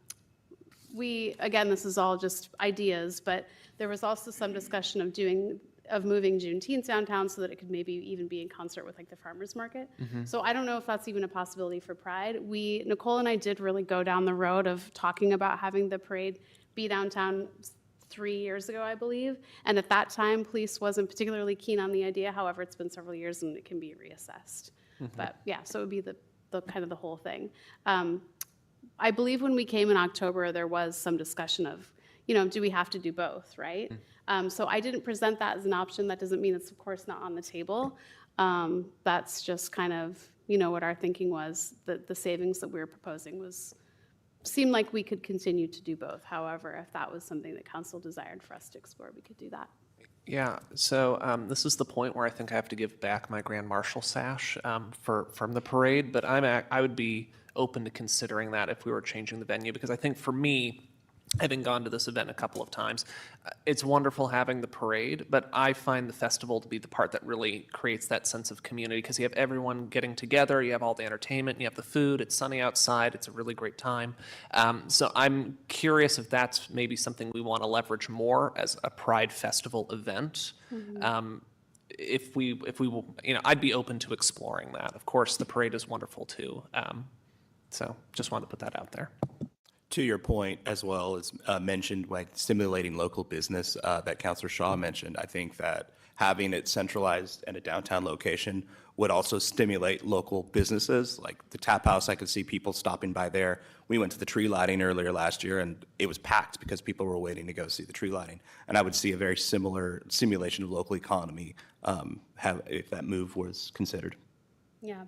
this is all just ideas, but there was also some discussion of moving Juneteenth downtown so that it could maybe even be in concert with like the farmers market. So I don't know if that's even a possibility for Pride. Nicole and I did really go down the road of talking about having the parade be downtown 3 years ago, I believe. And at that time, police wasn't particularly keen on the idea. However, it's been several years and it can be reassessed. But yeah, so it would be the kind of the whole thing. I believe when we came in October, there was some discussion of, do we have to do both, right? So I didn't present that as an option. That doesn't mean it's, of course, not on the table. That's just kind of, what our thinking was, that the savings that we were proposing seemed like we could continue to do both. However, if that was something that council desired for us to explore, we could do that. Yeah, so this is the point where I think I have to give back my Grand Marshal sash from the parade, but I would be open to considering that if we were changing the venue, because I think for me, having gone to this event a couple of times, it's wonderful having the parade, but I find the festival to be the part that really creates that sense of community, because you have everyone getting together, you have all the entertainment, you have the food, it's sunny outside, it's a really great time. So I'm curious if that's maybe something we want to leverage more as a Pride Festival event. if we will, I'd be open to exploring that. Of course, the parade is wonderful too. So just wanted to put that out there. To your point, as well as mentioned, like stimulating local business that Councilor Shaw mentioned, I think that having it centralized in a downtown location would also stimulate local businesses. Like the Tap House, I could see people stopping by there. We went to the tree lighting earlier last year, and it was packed because people were waiting to go see the tree lighting. And I would see a very similar simulation of local economy if that move was considered. Yeah.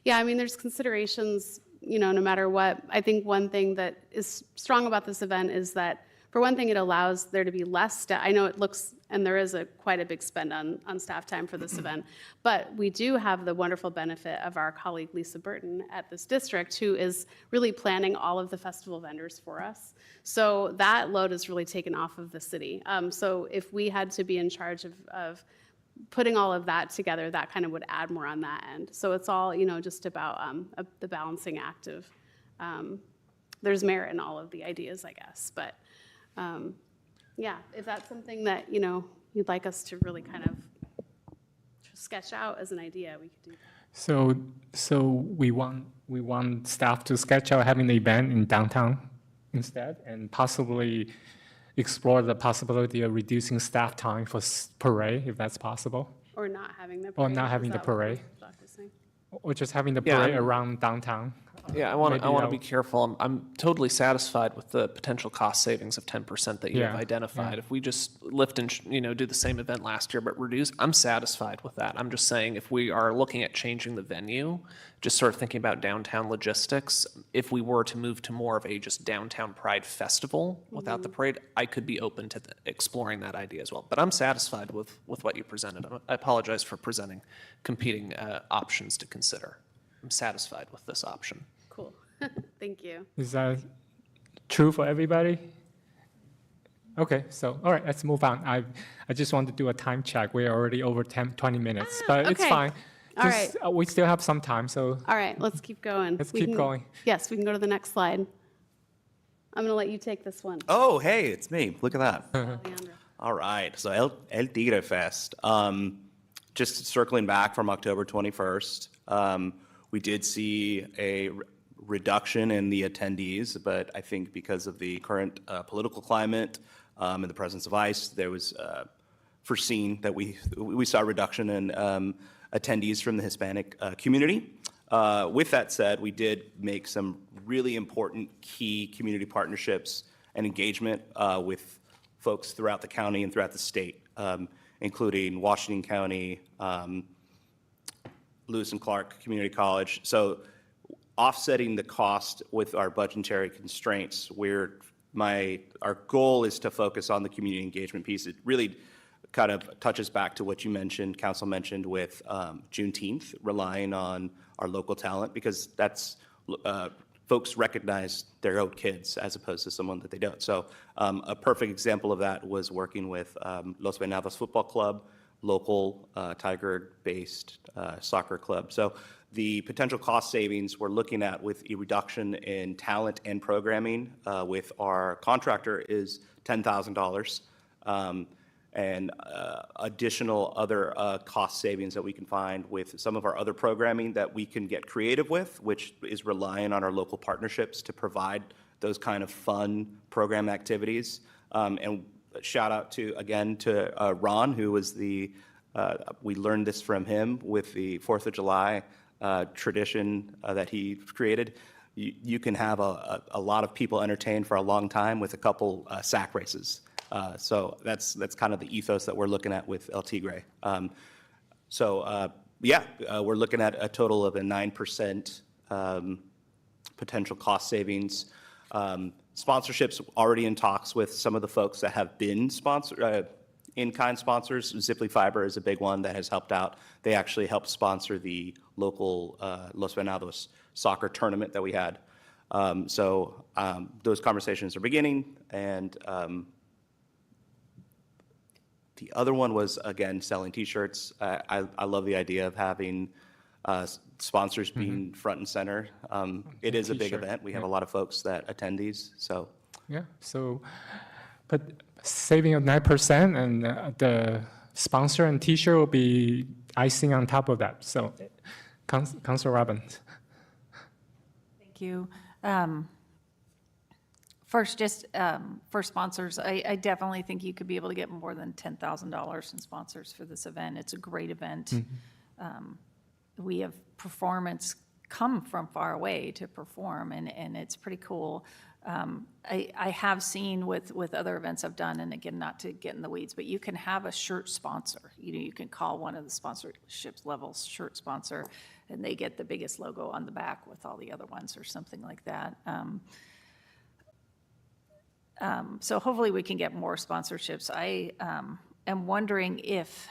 Yeah, I mean, there's considerations, no matter what. I think one thing that is strong about this event is that, for one thing, it allows there to be less staff. I know it looks, and there is quite a big spend on staff time for this event, but we do have the wonderful benefit of our colleague Lisa Burton at this district, who is really planning all of the festival vendors for us. So that load is really taken off of the city. So if we had to be in charge of putting all of that together, that kind of would add more on that end. So it's all, just about the balancing act of, there's merit in all of the ideas, I guess. But yeah, if that's something that, you'd like us to really kind of sketch out as an idea, we could do that. So we want staff to sketch out having the event in downtown instead, and possibly explore the possibility of reducing staff time for parade, if that's possible. Or not having the parade. Or not having the parade. Or just having the Yeah, parade around downtown. Yeah, I want Maybe to that be careful. I'm totally satisfied with the potential cost savings of 10% that you have Yeah, identified. yeah. If we just lift and do the same event last year but reduce, I'm satisfied with that. I'm just saying, if we are looking at changing the venue, just sort of thinking about downtown logistics, if we were to move to more of a just downtown Pride festival without the parade, I could be open to exploring that idea as well. But I'm satisfied with what you presented. I apologize for presenting competing options to consider. I'm satisfied with this option. Cool. Thank you. Is that true for everybody? Okay, so, all right, let's move on. I just want to do a time check. We're already over 20 minutes, but it's okay. fine. All Just, we still have some time, so All right, let's keep going. let's We keep can- going. Yes, we can go to the next slide. I'm going to let you take this one. Oh, hey, it's me. Look at that. Alejandro. All right, so El Tigre Fest. Just circling back from October 21st, we did see a reduction in the attendees, but I think because of the current political climate and the presence of ICE, there was foreseen that we saw a reduction in attendees from the Hispanic community. With that said, we did make some really important key community partnerships and engagement with folks throughout the county and throughout the state, including Washington County, Lewis and Clark Community College. So offsetting the cost with our budgetary constraints, our goal is to focus on the community engagement piece. It really kind of touches back to what you mentioned, Council mentioned with Juneteenth, relying on our local talent, because that's folks recognize their own kids as opposed to someone that they don't. So a perfect example of that was working with Los Venados Football Club, local Tiger-based soccer club. So the potential cost savings we're looking at with a reduction in talent and programming with our contractor is $10,000. And additional other cost savings that we can find with some of our other programming that we can get creative with, which is relying on our local partnerships to provide those kind of fun program activities. And shout out again to Ron, who was we learned this from him with the 4th of July tradition that he created. You can have a lot of people entertained for a long time with a couple sack races. So that's kind of the ethos that we're looking at with El Tigre. We're looking at a total of a 9% potential cost savings. Sponsorships already in talks with some of the folks that have been in-kind sponsors. Ziply Fiber is a big one that has helped out. They actually helped sponsor the local Los Venados soccer tournament that we had. Those conversations are beginning, and the other one was, again, selling T-shirts. I love the idea of having sponsors being front and center. It is a big T-shirt, event. We have a lot of folks that attend these, so. Yeah, so, but saving of 9% and the sponsor and T-shirt will be icing on top of that. So, Councilor Robbins. Thank you. First, just for sponsors, I definitely think you could be able to get more than $10,000 in sponsors for this event. It's a great event. We have performance come from far away to perform, and it's pretty cool. I have seen with other events I've done, and again, not to get in the weeds, but you can have a shirt sponsor. You can call one of the sponsorships levels shirt sponsor, and they get the biggest logo on the back with all the other ones or something like that. So hopefully we can get more sponsorships. I am wondering if,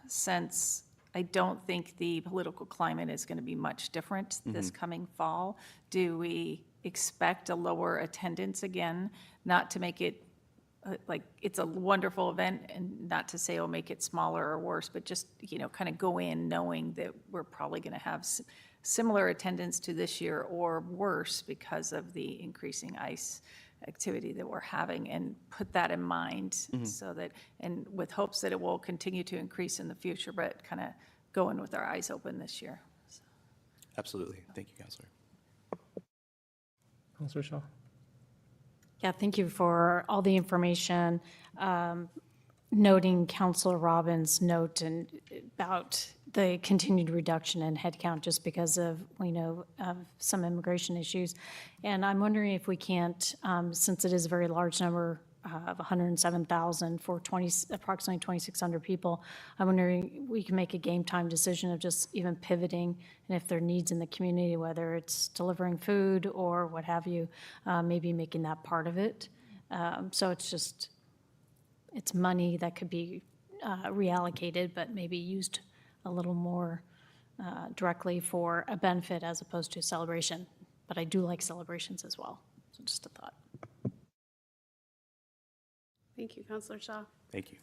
since I don't think the political climate is going to be much different this coming fall, do we expect a lower attendance again? Not to make it like it's a wonderful event, and not to say, oh, make it smaller or worse, but just, kind of go in knowing that we're probably going to have similar attendance to this year or worse because of the increasing ICE activity that we're having, and put that in mind so that, and with hopes that it will continue to increase in the future, but kind of go in with our eyes open this year. So. Absolutely. Thank you, Councilor. Councilor Shaw. Yeah, thank you for all the information. Noting Councilor Robbins' note and about the continued reduction in headcount just because of, some immigration issues. And I'm wondering if we can't, since it is a very large number of 107,000 for approximately 2,600 people, I'm wondering we can make a game time decision of just even pivoting, and if there are needs in the community, whether it's delivering food or what have you, maybe making that part of it. So it's money that could be reallocated, but maybe used a little more directly for a benefit as opposed to celebration. But I do like celebrations as well. So just a thought. Thank you, Councilor Shaw. Thank you.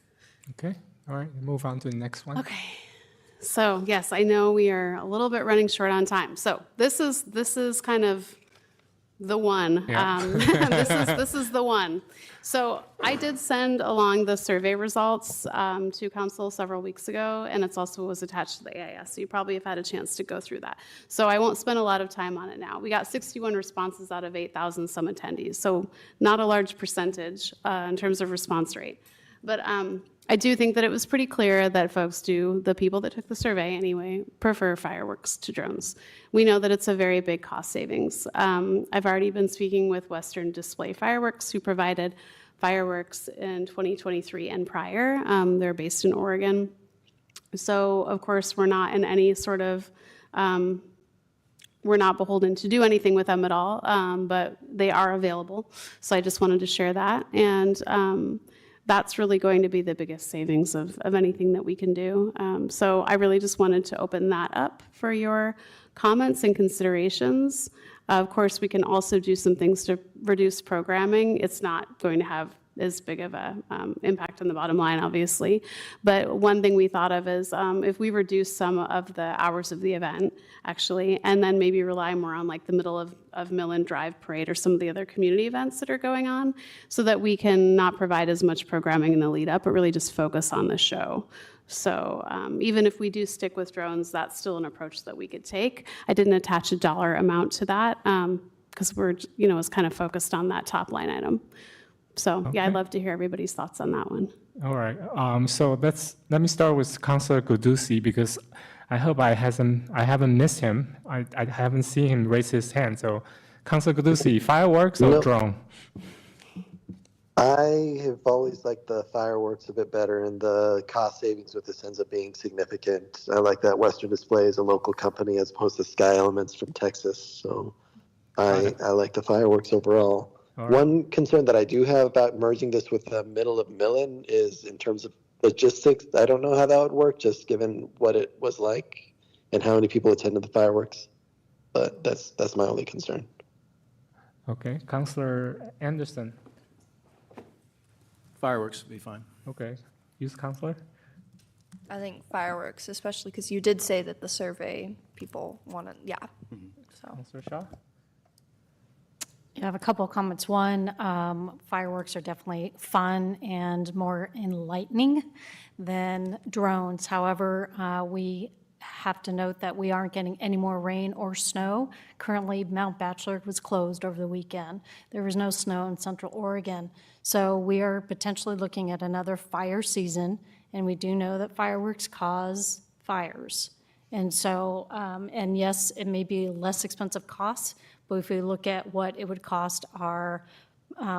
Okay, all right, move on to the next one. Okay. So yes, I know we are a little bit running short on time. So this is kind of the one. Yeah. This is the one. So I did send along the survey results to council several weeks ago, and it's also was attached to the AIS. So you probably have had a chance to go through that. So I won't spend a lot of time on it now. We got 61 responses out of 8,000 some attendees. So not a large percentage in terms of response rate. But I do think that it was pretty clear that folks the people that took the survey anyway, prefer fireworks to drones. We know that it's a very big cost savings. I've already been speaking with Western Display Fireworks, who provided fireworks in 2023 and prior. They're based in Oregon. So, of course, we're not in any sort of, we're not beholden to do anything with them at all, but they are available. So I just wanted to share that. And that's really going to be the biggest savings of anything that we can do. So I really just wanted to open that up for your comments and considerations. Of course, we can also do some things to reduce programming. It's not going to have as big of a impact on the bottom line, obviously. But one thing we thought of is if we reduce some of the hours of the event, actually, and then maybe rely more on like the middle of Millen Drive Parade or some of the other community events that are going on, so that we can not provide as much programming in the lead up, but really just focus on the show. So even if we do stick with drones, that's still an approach that we could take. I didn't attach a dollar amount to that because we're, was kind of focused on that top line item. So yeah, I'd love to hear everybody's thoughts on that one. All right, so let me start with Councilor Gudusi, because I hope I haven't missed him. I haven't seen him raise his hand. So Councilor Gudusi, fireworks or drone? I have always liked the fireworks a bit better, and the cost savings with this ends up being significant. I like that Western Display is a local company as opposed to Sky Elements from Texas. So I like the fireworks overall. All right. One concern that I do have about merging this with the middle of Millen is in terms of logistics. I don't know how that would work, just given what it was like and how many people attended the fireworks. But that's my only concern. Okay, Councilor Anderson. Fireworks would be fine. Okay, use Councilor. I think fireworks, especially because you did say that the survey people want to, yeah. So. Councilor Shaw. I have a couple of comments. One, fireworks are definitely fun and more enlightening than drones. However, we have to note that we aren't getting any more rain or snow. Currently, Mount Bachelor was closed over the weekend. There was no snow in Central Oregon. So we are potentially looking at another fire season, and we do know that fireworks cause fires. And so, and yes, it may be less expensive costs, but if we look at what it would cost our,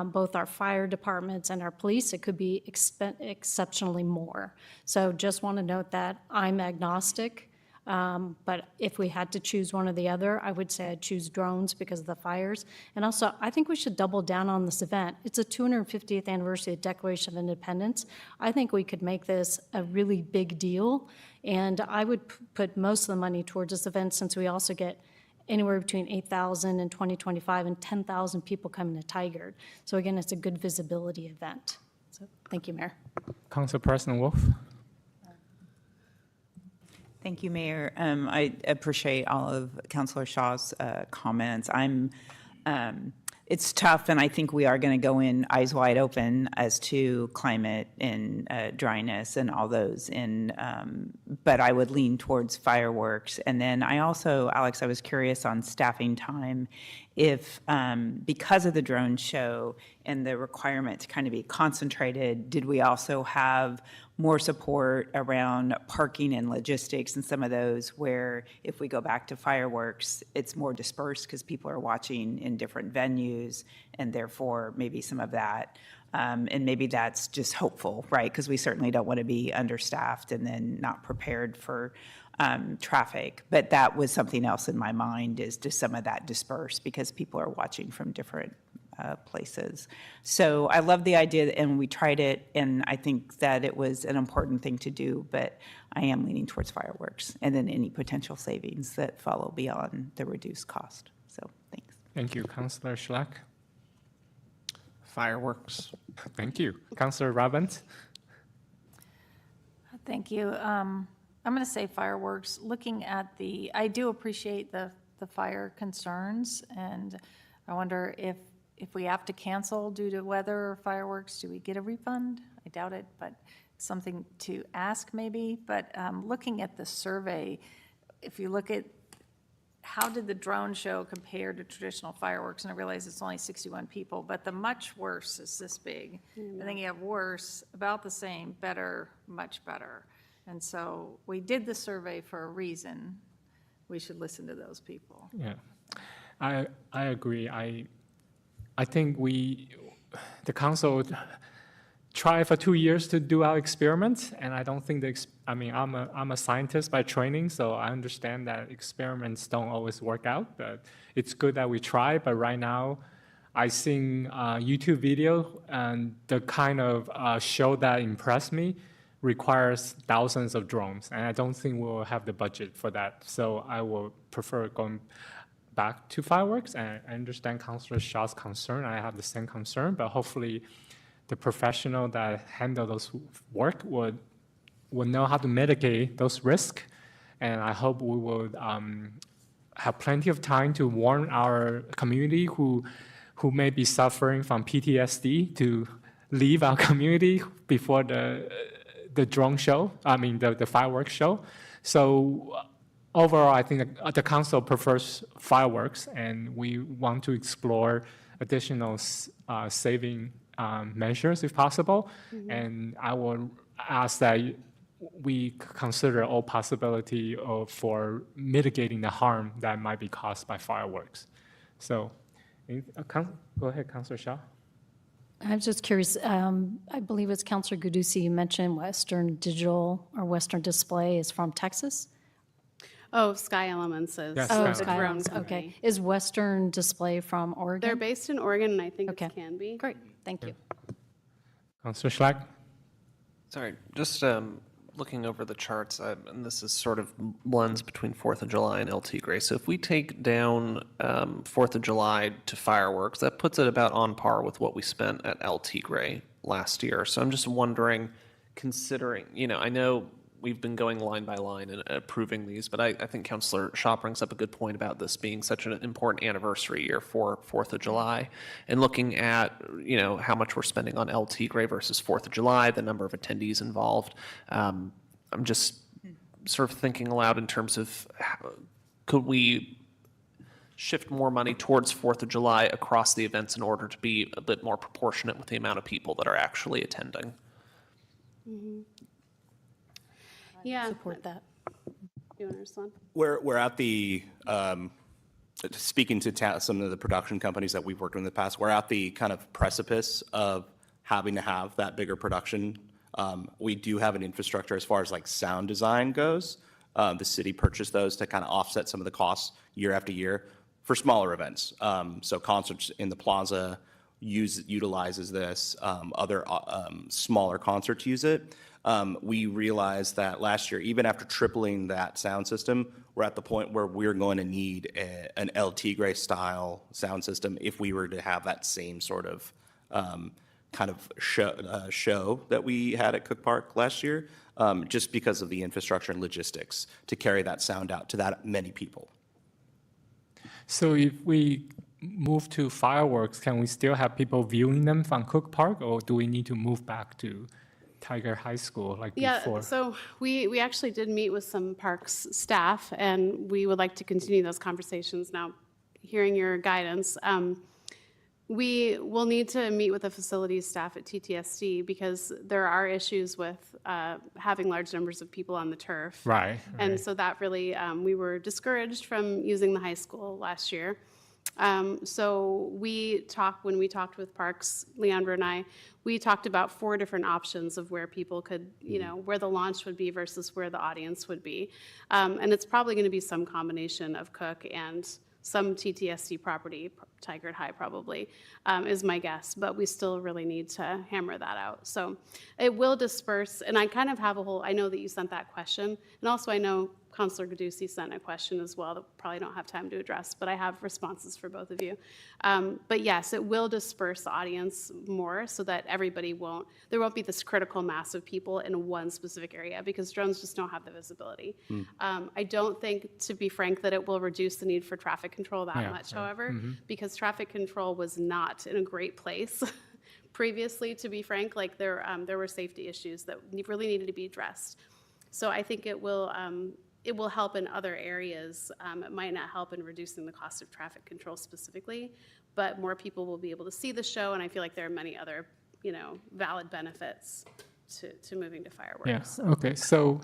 both our fire departments and our police, it could be exceptionally more. So just want to note that I'm agnostic, but if we had to choose one or the other, I would say I'd choose drones because of the fires. And also, I think we should double down on this event. It's a 250th anniversary of the Declaration of Independence. I think we could make this a really big deal, and I would put most of the money towards this event since we also get anywhere between 8,000 in 2025 and 10,000 people coming to Tigard. So again, it's a good visibility event. So thank you, Mayor. Council President Wolf. Thank you, Mayor. I appreciate all of Councilor Shaw's comments. It's tough, and I think we are going to go in eyes wide open as to climate and dryness and all those. But I would lean towards fireworks. And then I also, Alex, I was curious on staffing time. If because of the drone show and the requirement to kind of be concentrated, did we also have more support around parking and logistics and some of those where if we go back to fireworks, it's more dispersed because people are watching in different venues and therefore maybe some of that. And maybe that's just hopeful, right? Because we certainly don't want to be understaffed and then not prepared for traffic. But that was something else in my mind, is just some of that dispersed because people are watching from different places. So I love the idea, and we tried it, and I think that it was an important thing to do, but I am leaning towards fireworks and then any potential savings that follow beyond the reduced cost. So thanks. Thank you. Councilor Schlack. Fireworks. Thank you. Councilor Robbins. Thank you. I'm going to say fireworks. Looking at I do appreciate the fire concerns, and I wonder if we have to cancel due to weather or fireworks, do we get a refund? I doubt it, but something to ask maybe. But looking at the survey, if you look at how did the drone show compare to traditional fireworks, and I realize it's only 61 people, but the much worse is this big. I think you have worse, about the same, better, much better. And so we did the survey for a reason. We should listen to those people. Yeah, I agree. I think the council tried for 2 years to do our experiment, and I don't think I'm a scientist by training, so I understand that experiments don't always work out, but it's good that we try. But right now, I seen YouTube video, and the kind of show that impressed me requires thousands of drones, and I don't think we'll have the budget for that. So I will prefer going back to fireworks. And I understand Councilor Shaw's concern. I have the same concern, but hopefully the professional that handle those work would know how to mitigate those risks. And I hope we will have plenty of time to warn our community who may be suffering from PTSD to leave our community before the drone show, the fireworks show. So overall, I think the council prefers fireworks, and we want to explore additional saving measures if possible. Mm-hmm. And I will ask that we consider all possibility for mitigating the harm that might be caused by fireworks. So, go ahead, Councilor Shaw. I was just curious, I believe it's Councilor Gudusi, you mentioned Western Digital or Western Display is from Texas? Oh, Sky Elements is Yes, the Sky drone Elements, company. okay. Is Western Display from Oregon? They're based in Oregon, and I think Okay. it can be. Great, thank you. Councilor Schlack. Sorry, just looking over the charts, and this is sort of blends between 4th of July and LT Gray. So if we take down 4th of July to fireworks, that puts it about on par with what we spent at LT Gray last year. So I'm just wondering, considering, I know we've been going line by line and approving these, but I think Councilor Shaw brings up a good point about this being such an important anniversary year for 4th of July, and looking at, how much we're spending on El Tigre versus 4th of July, the number of attendees involved. I'm just sort of thinking aloud in terms of could we shift more money towards 4th of July across the events in order to be a bit more proportionate with the amount of people that are actually attending. Yeah. Support that. You want to respond? We're at the, speaking to some of the production companies that we've worked with in the past, we're at the kind of precipice of having to have that bigger production. We do have an infrastructure as far as like sound design goes. The city purchased those to kind of offset some of the costs year after year for smaller events. So concerts in the plaza utilizes this. Other smaller concerts use it. We realized that last year, even after tripling that sound system, we're at the point where we're going to need an El Tigre style sound system if we were to have that same sort of kind of show that we had at Cook Park last year, just because of the infrastructure and logistics to carry that sound out to that many people. So if we move to fireworks, can we still have people viewing them from Cook Park, or do we need to move back to Tiger High School like before? Yeah, so we actually did meet with some parks staff, and we would like to continue those conversations now, hearing your guidance. We will need to meet with the facilities staff at TTSD because there are issues with having large numbers of people on the turf. Right. And so that really, we were discouraged from using the high school last year. So when we talked with Parks, Leandra and I, we talked about 4 different options of where people could, where the launch would be versus where the audience would be. And it's probably going to be some combination of Cook and some TTSD property, Tigard High probably, is my guess, but we still really need to hammer that out. So it will disperse, and I kind of have I know that you sent that question, and also I know Councilor Gadusi sent a question as well that probably don't have time to address, but I have responses for both of you. But yes, it will disperse the audience more so that there won't be this critical mass of people in one specific area because drones just don't have the visibility. I don't think, to be frank, that it will reduce the need for traffic control that much, however, because traffic control was not in a great place previously, to be frank. Like there were safety issues that really needed to be addressed. So I think it will help in other areas. It might not help in reducing the cost of traffic control specifically, but more people will be able to see the show, and I feel like there are many other, valid benefits to moving to fireworks. Yeah, okay, so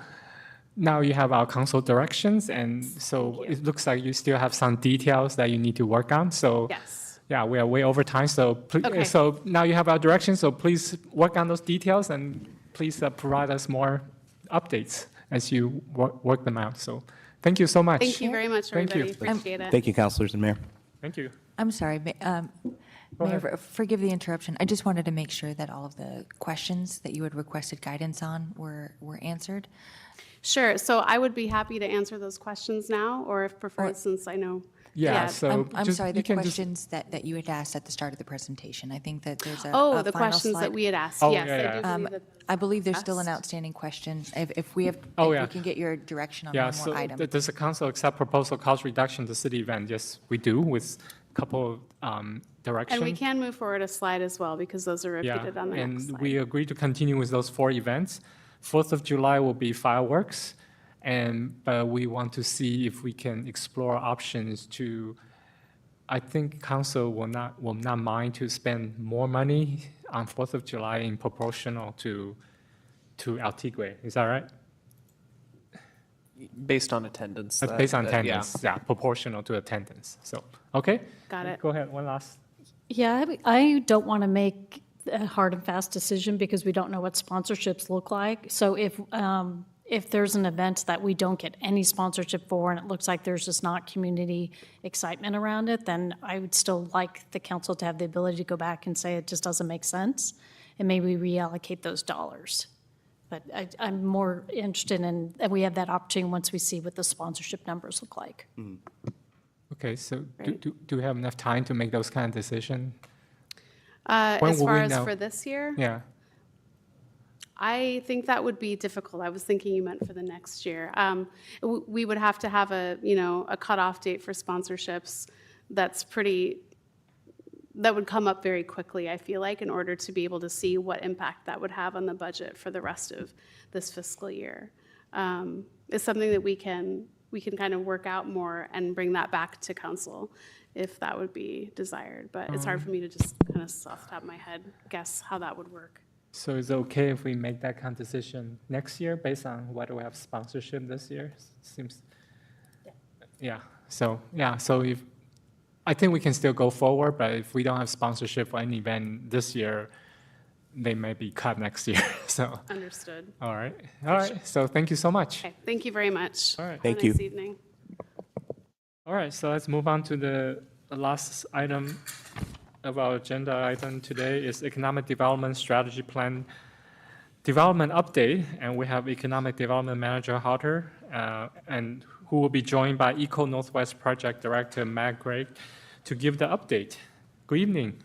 now you have our council directions, and so it looks like you still have some details that you need to work on, so. Yes. Yeah, we are way over time, so Okay. so now you have our directions, so please work on those details, and please provide us more updates as you work them out. So thank you so much. Thank you very much, Thank you. everybody. Appreciate it. Thank you, councilors and mayor. Thank you. I'm sorry, Mayor, forgive the interruption. I just wanted to make sure that all of the questions that you had requested guidance on were answered. Sure. So I would be happy to answer those questions now, or if preferred, since I know. Yeah, so I'm just- sorry, you the can just- questions that you had asked at the start of the presentation. I think that there's a Oh, the final questions that slide. we had asked. Oh, Yes, yeah, I yeah. do believe that. I believe there's still an outstanding question. If we Oh, if yeah. we can get your direction on Yeah, one so more item. does the council accept proposal cost reduction to city event? Yes, we do, with a couple of directions. And we can move forward a slide as well, because those are repeated on the next and slide. we agreed to continue with those 4 events. 4th of July will be fireworks, but we want to see if we can explore options to, I think council will not mind to spend more money on 4th of July in proportional to El Tigre. Is that right? Based on attendance. Based on yeah. attendance, yeah, proportional to attendance. So, okay? Got it. Go ahead, one last. Yeah, I don't want to make a hard and fast decision because we don't know what sponsorships look like. So if there's an event that we don't get any sponsorship for and it looks like there's just not community excitement around it, then I would still like the council to have the ability to go back and say it just doesn't make sense and maybe reallocate those dollars. But I'm more interested in that we have that opportunity once we see what the sponsorship numbers look like. Okay, so do we have enough time to make those kind of decisions? As will far we as know? for this year, Yeah, I think that would be difficult. I was thinking you meant for the next year. We would have to have a, a cutoff date for sponsorships that would come up very quickly, I feel like, in order to be able to see what impact that would have on the budget for the rest of this fiscal year. It's something that we can kind of work out more and bring that back to council if that would be desired. But it's hard for me to just kind of off the top of my head guess how that would work. So is it okay if we make that kind of decision next year based on whether we have sponsorship this year? Seems, yeah. So if, I think we can still go forward, but if we don't have sponsorship for any event this year, they may be cut next year. So. Understood. All right. So thank you so much. Okay, thank you very much. All right. Thank Have a nice you. evening. All right, so let's move on to the last item of our agenda item today is Economic Development Strategy Plan Development Update, and we have Economic Development Manager Harter, and who will be joined by Eco Northwest Project Director Matt Gregg to give the update. Good evening.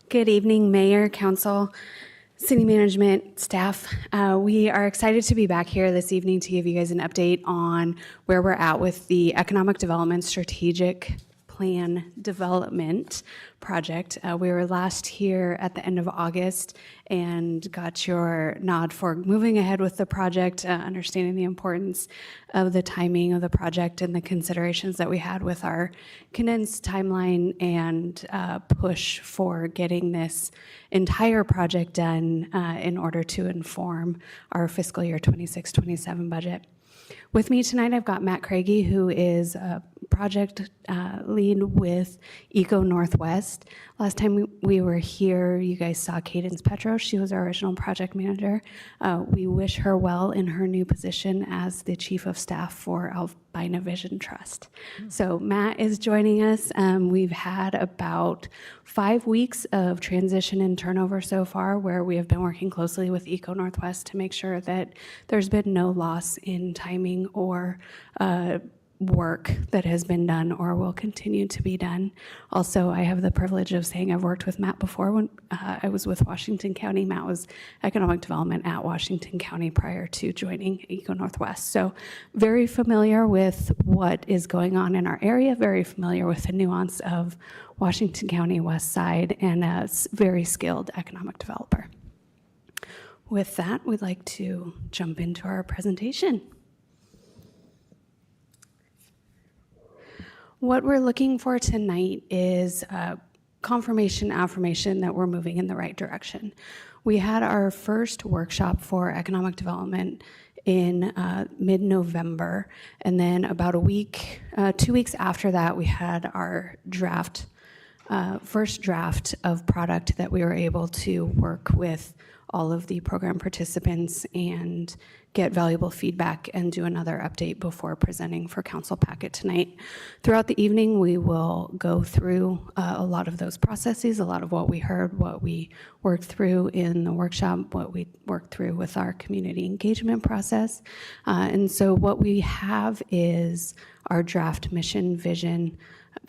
Good evening, Mayor, Council, City Management, staff. We are excited to be back here this evening to give you guys an update on where we're at with the Economic Development Strategic Plan Development Project. We were last here at the end of August and got your nod for moving ahead with the project, understanding the importance of the timing of the project and the considerations that we had with our condensed timeline and push for getting this entire project done in order to inform our fiscal year 26-27 budget. With me tonight, I've got Matt Craigie, who is a project lead with Eco Northwest. Last time we were here, you guys saw Cadence Petro. She was our original project manager. We wish her well in her new position as the chief of staff for Albina Vision Trust. So Matt is joining us. We've had about 5 weeks of transition and turnover so far, where we have been working closely with Eco Northwest to make sure that there's been no loss in timing or work that has been done or will continue to be done. Also, I have the privilege of saying I've worked with Matt before. When I was with Washington County, Matt was economic development at Washington County prior to joining Eco Northwest. So very familiar with what is going on in our area, very familiar with the nuance of Washington County West Side, and a very skilled economic developer. With that, we'd like to jump into our presentation. What we're looking for tonight is confirmation, affirmation that we're moving in the right direction. We had our first workshop for economic development in mid-November, and then about 2 weeks after that, we had our first draft of product that we were able to work with all of the program participants and get valuable feedback and do another update before presenting for council packet tonight. Throughout the evening, we will go through a lot of those processes, a lot of what we heard, what we worked through in the workshop, what we worked through with our community engagement process. And so what we have is our draft mission, vision,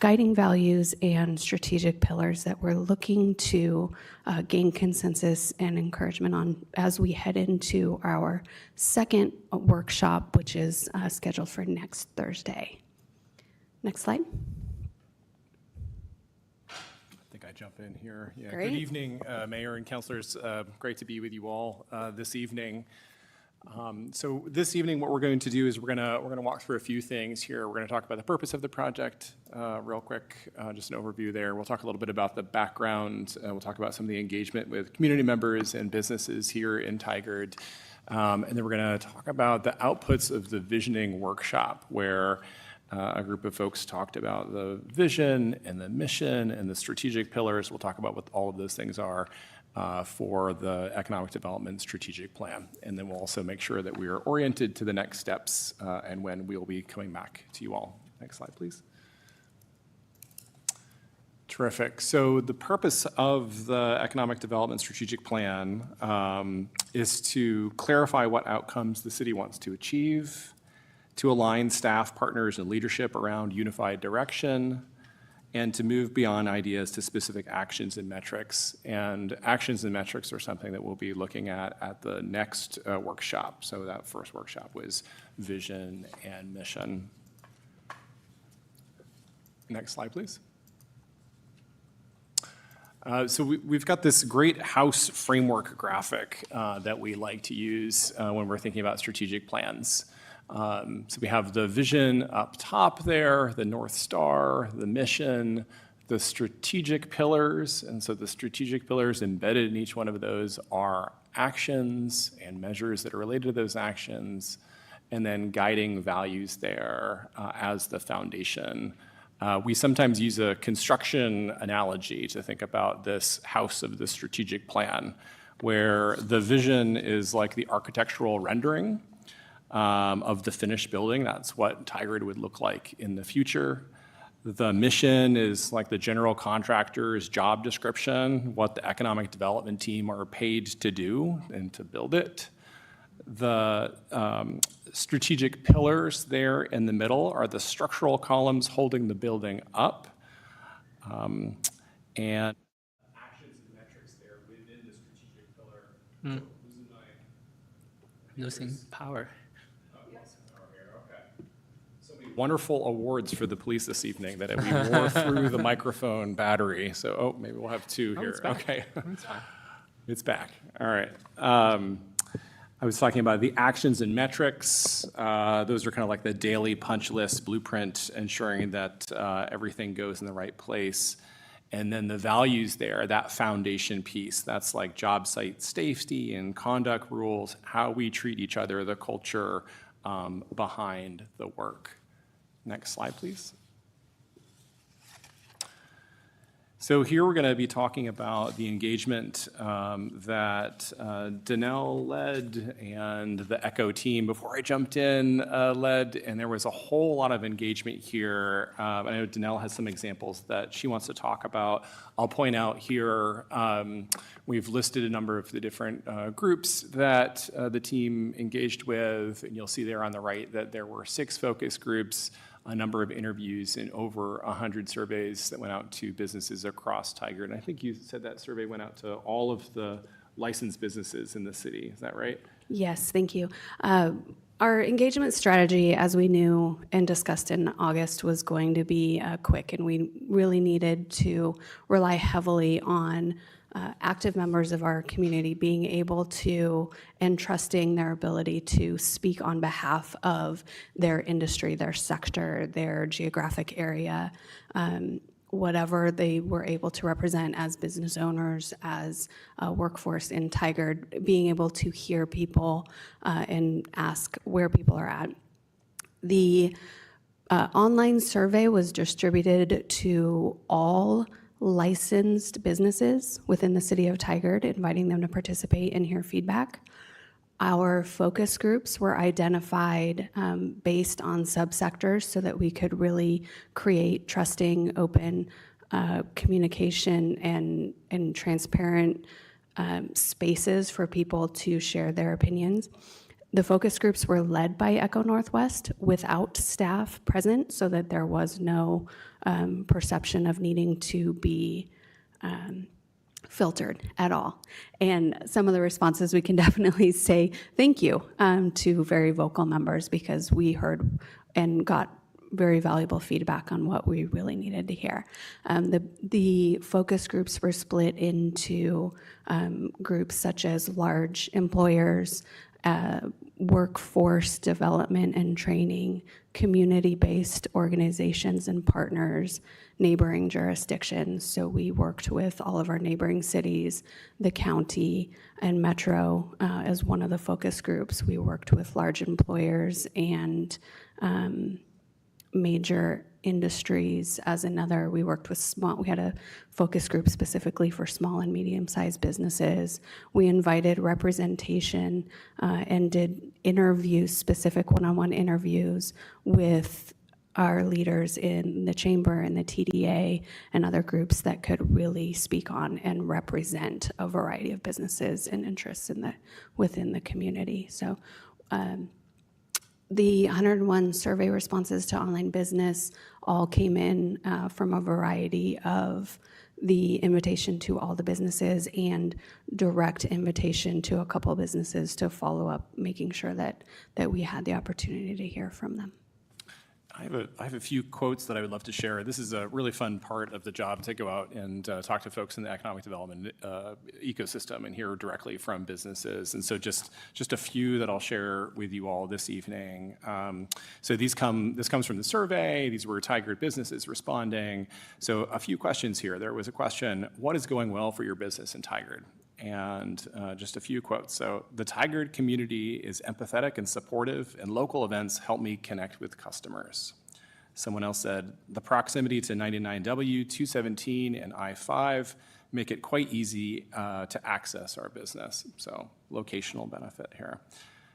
guiding values, and strategic pillars that we're looking to gain consensus and encouragement on as we head into our second workshop, which is scheduled for next Thursday. Next slide. I think I jump in here. Yeah. Great. Good evening, Mayor and councilors. Great to be with you all this evening. So this evening, what we're going to do is we're gonna walk through a few things here. We're gonna talk about the purpose of the project real quick, just an overview there. We'll talk a little bit about the background. We'll talk about some of the engagement with community members and businesses here in Tigard. And then we're gonna talk about the outputs of the visioning workshop, where a group of folks talked about the vision and the mission and the strategic pillars. We'll talk about what all of those things are for the Economic Development Strategic Plan. And then we'll also make sure that we are oriented to the next steps and when we'll be coming back to you all. Next slide, please. Terrific. So the purpose of the Economic Development Strategic Plan is to clarify what outcomes the city wants to achieve, to align staff, partners, and leadership around unified direction, and to move beyond ideas to specific actions and metrics. And actions and metrics are something that we'll be looking at the next workshop. So that first workshop was vision and mission. Next slide, please. So we've got this great house framework graphic that we like to use when we're thinking about strategic plans. So we have the vision up top there, the North Star, the mission, the strategic pillars. And so the strategic pillars embedded in each one of those are actions and measures that are related to those actions, and then guiding values there as the foundation. We sometimes use a construction analogy to think about this house of the strategic plan, where the vision is like the architectural rendering of the finished building. That's what Tigard would look like in the future. The mission is like the general contractor's job description, what the economic development team are paid to do and to build it. The strategic pillars there in the middle are the structural columns holding the building up. And actions and metrics there within the strategic pillar. Losing power. Wonderful awards for the police this evening that we wore through the microphone battery. So, maybe we'll have two here. It's back. Okay. It's fine. It's back. All right. I was talking about the actions and metrics. Those are kind of like the daily punch list blueprint, ensuring that everything goes in the right place. And then the values there, that foundation piece, that's like job site safety and conduct rules, how we treat each other, the culture behind the work. Next slide, please. So here we're going to be talking about the engagement that Danelle led and the ECHO team, before I jumped in, led, and there was a whole lot of engagement here. I know Danelle has some examples that she wants to talk about. I'll point out here, we've listed a number of the different groups that the team engaged with, and you'll see there on the right that there were 6 focus groups, a number of interviews, and over 100 surveys that went out to businesses across Tigard. And I think you said that survey went out to all of the licensed businesses in the city. Is that right? Yes, thank you. Our engagement strategy, as we knew and discussed in August, was going to be quick, and we really needed to rely heavily on active members of our community being able to and trusting their ability to speak on behalf of their industry, their sector, their geographic area, whatever they were able to represent as business owners, as a workforce in Tigard, being able to hear people and ask where people are at. The online survey was distributed to all licensed businesses within the city of Tigard, inviting them to participate and hear feedback. Our focus groups were identified based on subsectors so that we could really create trusting, open communication and transparent spaces for people to share their opinions. The focus groups were led by ECHO Northwest without staff present, so that there was no perception of needing to be filtered at all. And some of the responses, we can definitely say thank you to very vocal members, because we heard and got very valuable feedback on what we really needed to hear. The focus groups were split into groups such as large employers, workforce development and training, community-based organizations and partners, neighboring jurisdictions. So we worked with all of our neighboring cities, the county, and Metro as one of the focus groups. We worked with large employers and major industries as another. We worked with we had a focus group specifically for small and medium-sized businesses. We invited representation and did interviews, specific one-on-one interviews with our leaders in the chamber and the TDA and other groups that could really speak on and represent a variety of businesses and interests within the community. So The 101 survey responses to online business all came in from a variety of the invitation to all the businesses and direct invitation to a couple of businesses to follow up, making sure that we had the opportunity to hear from them. I have a few quotes that I would love to share. This is a really fun part of the job, to go out and talk to folks in the economic development ecosystem and hear directly from businesses. And so just a few that I'll share with you all this evening. So this comes from the survey. These were Tigard businesses responding. So a few questions here. There was a question, what is going well for your business in Tigard? And just a few quotes. So, the Tigard community is empathetic and supportive, and local events help me connect with customers. Someone else said, the proximity to 99W, 217, and I-5 make it quite easy to access our business. So, locational benefit here.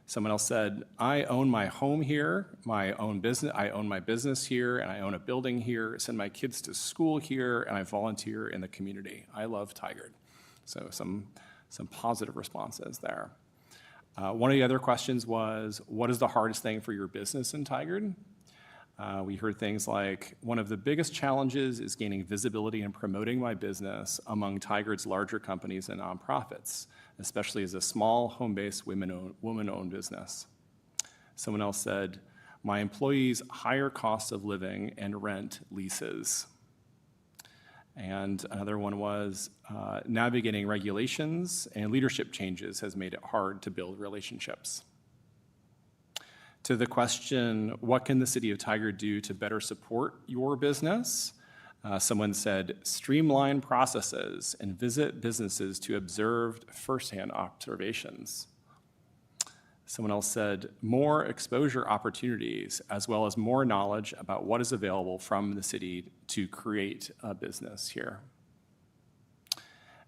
Someone else said, I own my home here, I own my business here, and I own a building here, send my kids to school here, and I volunteer in the community. I love Tigard. So some positive responses there. One of the other questions was, what is the hardest thing for your business in Tigard? We heard things like, one of the biggest challenges is gaining visibility and promoting my business among Tigard's larger companies and nonprofits, especially as a small, home-based, woman-owned business. Someone else said, my employees' higher costs of living and rent leases. And another one was, navigating regulations and leadership changes has made it hard to build relationships. To the question, what can the city of Tigard do to better support your business? Someone said, streamline processes and visit businesses to observe firsthand observations. Someone else said, more exposure opportunities, as well as more knowledge about what is available from the city to create a business here.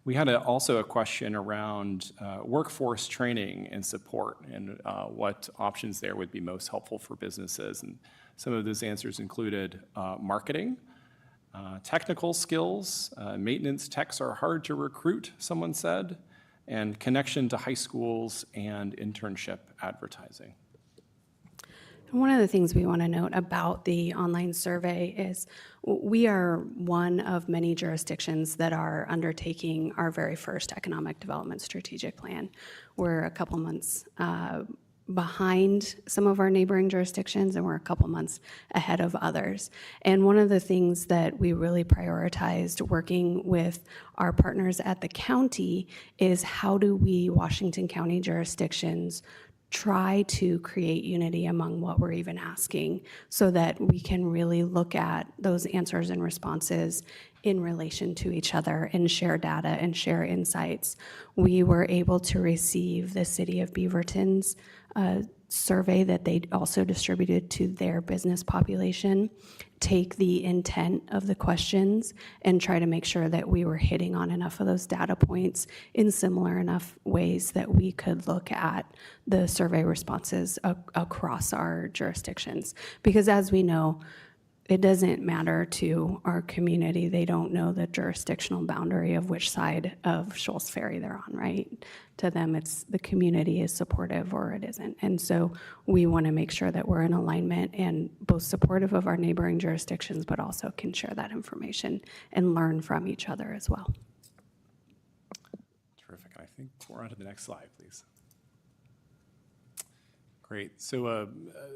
We had also a question around workforce training and support, and what options there would be most helpful for businesses. And some of those answers included marketing, technical skills, maintenance techs are hard to recruit, someone said, and connection to high schools and internship advertising. One of the things we want to note about the online survey is we are one of many jurisdictions that are undertaking our very first economic development strategic plan. We're a couple months behind some of our neighboring jurisdictions, and we're a couple months ahead of others. And one of the things that we really prioritized working with our partners at the county is how do we, Washington County jurisdictions, try to create unity among what we're even asking so that we can really look at those answers and responses in relation to each other and share data and share insights. We were able to receive the City of Beaverton's survey that they also distributed to their business population, take the intent of the questions and try to make sure that we were hitting on enough of those data points in similar enough ways that we could look at the survey responses across our jurisdictions. Because as we know, it doesn't matter to our community. They don't know the jurisdictional boundary of which side of Shoals Ferry they're on, right? To them, it's the community is supportive or it isn't. And so we want to make sure that we're in alignment and both supportive of our neighboring jurisdictions, but also can share that information and learn from each other as well. Terrific. I think we're on to the next slide, please. Great. So a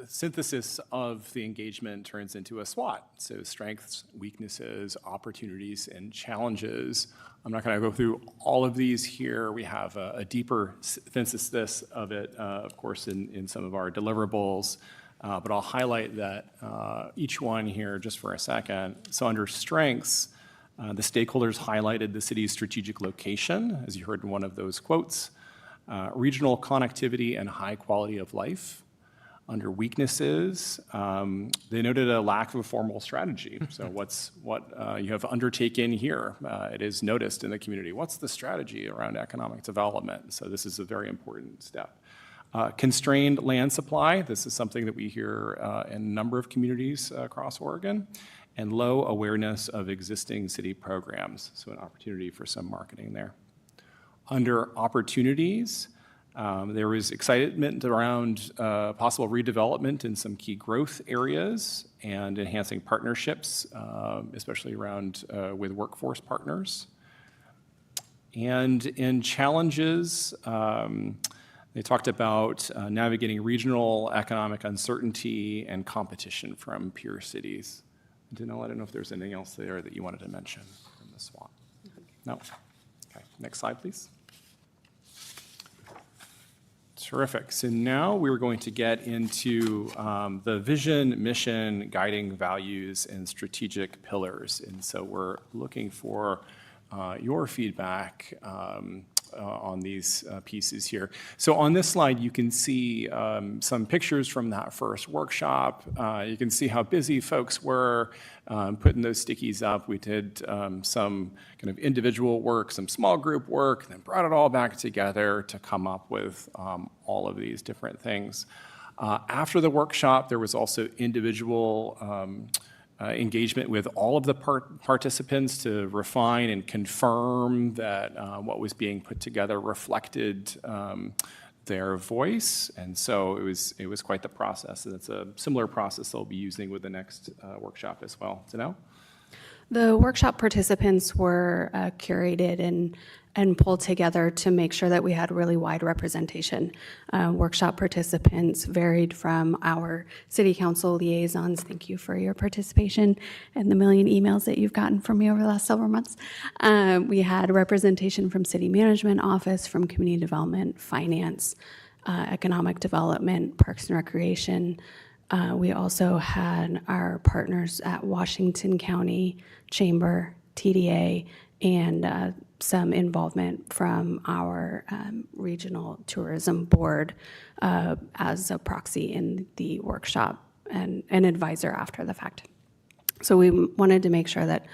synthesis of the engagement turns into a SWOT. So strengths, weaknesses, opportunities, and challenges. I'm not going to go through all of these here. We have a deeper synthesis of it, of course, in some of our deliverables. But I'll highlight that each one here just for a second. So under strengths, the stakeholders highlighted the city's strategic location, as you heard in one of those quotes. Regional connectivity and high quality of life. Under weaknesses, they noted a lack of a formal strategy. So what you have undertaken here, it is noticed in the community. What's the strategy around economic development? So this is a very important step. Constrained land supply. This is something that we hear in a number of communities across Oregon. And low awareness of existing city programs. So an opportunity for some marketing there. Under opportunities, There was excitement around possible redevelopment in some key growth areas and enhancing partnerships, especially around with workforce partners. And in challenges, they talked about navigating regional economic uncertainty and competition from peer cities. Danelle, I don't know if there's anything else there that you wanted to mention from the SWOT. No? Okay, next slide, please. Terrific. So now we're going to get into the vision, mission, guiding values, and strategic pillars. And so we're looking for your feedback on these pieces here. So on this slide, you can see some pictures from that first workshop. You can see how busy folks were putting those stickies up. We did some kind of individual work, some small group work, and then brought it all back together to come up with all of these different things. After the workshop, there was also individual engagement with all of the participants to refine and confirm that what was being put together reflected their voice. And so it was quite the process. And it's a similar process they'll be using with the next workshop as well. Danelle? The workshop participants were curated and pulled together to make sure that we had really wide representation. Workshop participants varied from our city council liaisons. Thank you for your participation and the million emails that you've gotten from me over the last several months. We had representation from city management office, from community development, finance, economic development, parks and recreation. We also had our partners at Washington County Chamber, TDA, and some involvement from our regional tourism board as a proxy in the workshop and an advisor after the fact. So we wanted to make sure that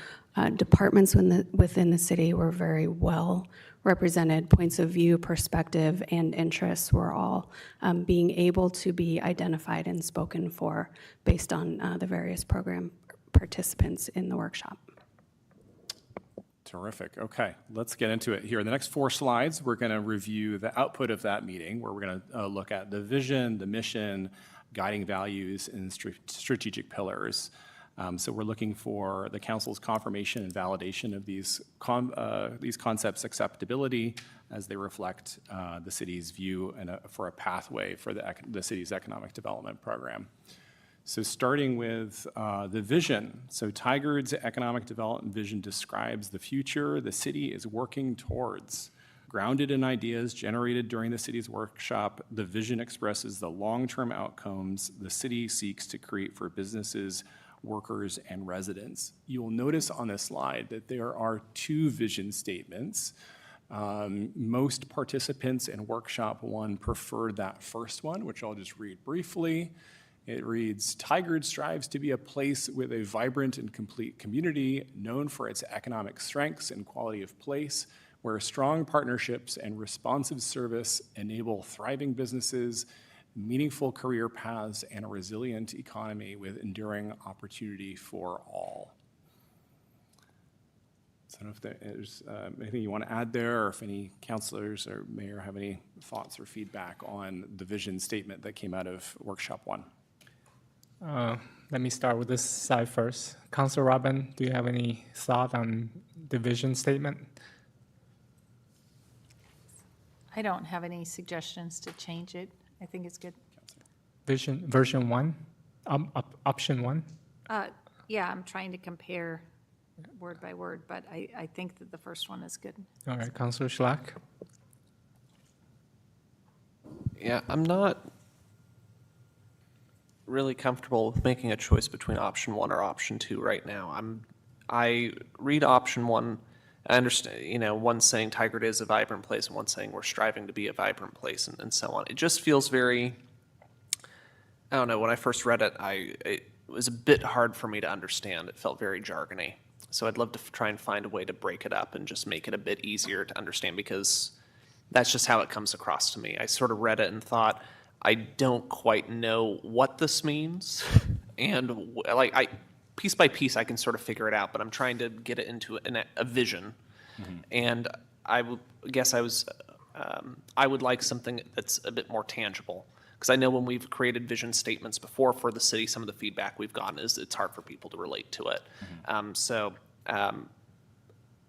departments within the city were very well represented. Points of view, perspective, and interests were all being able to be identified and spoken for based on the various program participants in the workshop. Terrific. Okay, let's get into it here. In the next 4 slides, we're going to review the output of that meeting, where we're going to look at the vision, the mission, guiding values, and strategic pillars. So we're looking for the council's confirmation and validation of these concepts' acceptability as they reflect the city's view and for a pathway for the city's economic development program. So starting with the vision. So Tigard's economic development vision describes the future the city is working towards. Grounded in ideas generated during the city's workshop, the vision expresses the long-term outcomes the city seeks to create for businesses, workers, and residents. You will notice on this slide that there are 2 vision statements. Most participants in workshop 1 preferred that first one, which I'll just read briefly. It reads, Tigard strives to be a place with a vibrant and complete community known for its economic strengths and quality of place, where strong partnerships and responsive service enable thriving businesses, meaningful career paths, and a resilient economy with enduring opportunity for all. So I don't know if there's anything you want to add there, or if any councilors or mayor have any thoughts or feedback on the vision statement that came out of workshop 1. Let me start with this side first. Councilor Robin, do you have any thought on the vision statement? I don't have any suggestions to change it. I think it's good. Version 1, option 1? Yeah, I'm trying to compare word by word, but I think that the first one is good. All right, Councilor Schlack? Yeah, I'm not really comfortable with making a choice between option 1 or option 2 right now. I read option 1. I understand, one's saying Tigard is a vibrant place, and one's saying we're striving to be a vibrant place, and so on. It just feels very, I don't know, when I first read it, it was a bit hard for me to understand. It felt very jargony. So I'd love to try and find a way to break it up and just make it a bit easier to understand, because that's just how it comes across to me. I sort of read it and thought, I don't quite know what this means, and piece by piece I can sort of figure it out, but I'm trying to get it into a vision. Mm-hmm. And I guess I was I would like something that's a bit more tangible. Because I know when we've created vision statements before for the city, some of the feedback we've gotten is it's hard for people to relate to it.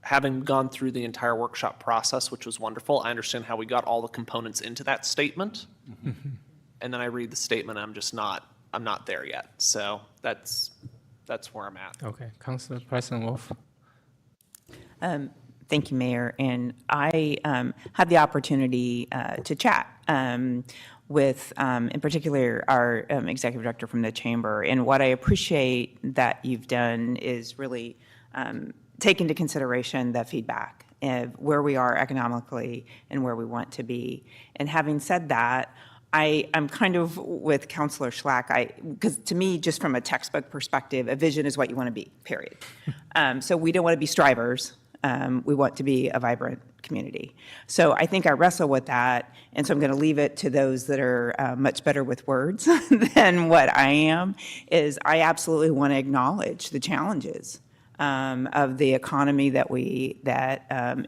Having gone through the entire workshop process, which was wonderful, I understand how we got all the components into that statement. And then I read the statement, I'm not there yet. So that's where I'm at. Okay, Councilor President Wolf. Thank you, Mayor. And I had the opportunity to chat with, in particular, our executive director from the chamber. And what I appreciate that you've done is really take into consideration the feedback of where we are economically and where we want to be. And having said that, I'm kind of with Councilor Schlack, because to me, just from a textbook perspective, a vision is what you want to be, period. So we don't want to be strivers. We want to be a vibrant community. So I think I wrestle with that, and so I'm going to leave it to those that are much better with words than what I am, is I absolutely want to acknowledge the challenges of the economy that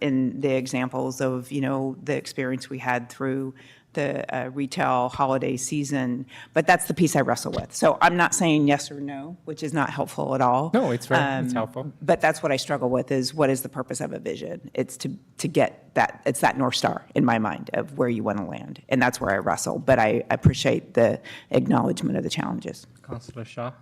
in the examples of, the experience we had through the retail holiday season, but that's the piece I wrestle with. So I'm not saying yes or no, which is not helpful at all. No, it's helpful. But that's what I struggle with, is what is the purpose of a vision? It's to get that, it's that North Star in my mind of where you want to land. And that's where I wrestle, but I appreciate the acknowledgement of the challenges. Councilor Shaw.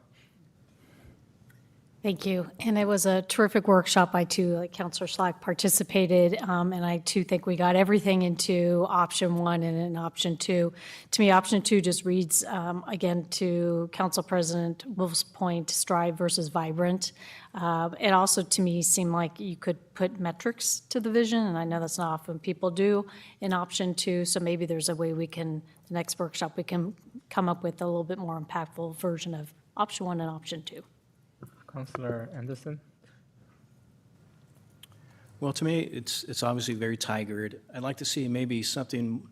Thank you. And it was a terrific workshop. I too, like Councilor Schlack, participated, and I too think we got everything into option one and in option two. To me, option two just reads, again, to Council President Wolf's point, strive versus vibrant. It also, to me, seemed like you could put metrics to the vision, and I know that's not often people do in option two, so maybe there's a way we can, the next workshop, we can come up with a little bit more impactful version of option one and option two. Councilor Anderson. Well, to me, it's obviously very tigered. I'd like to see maybe something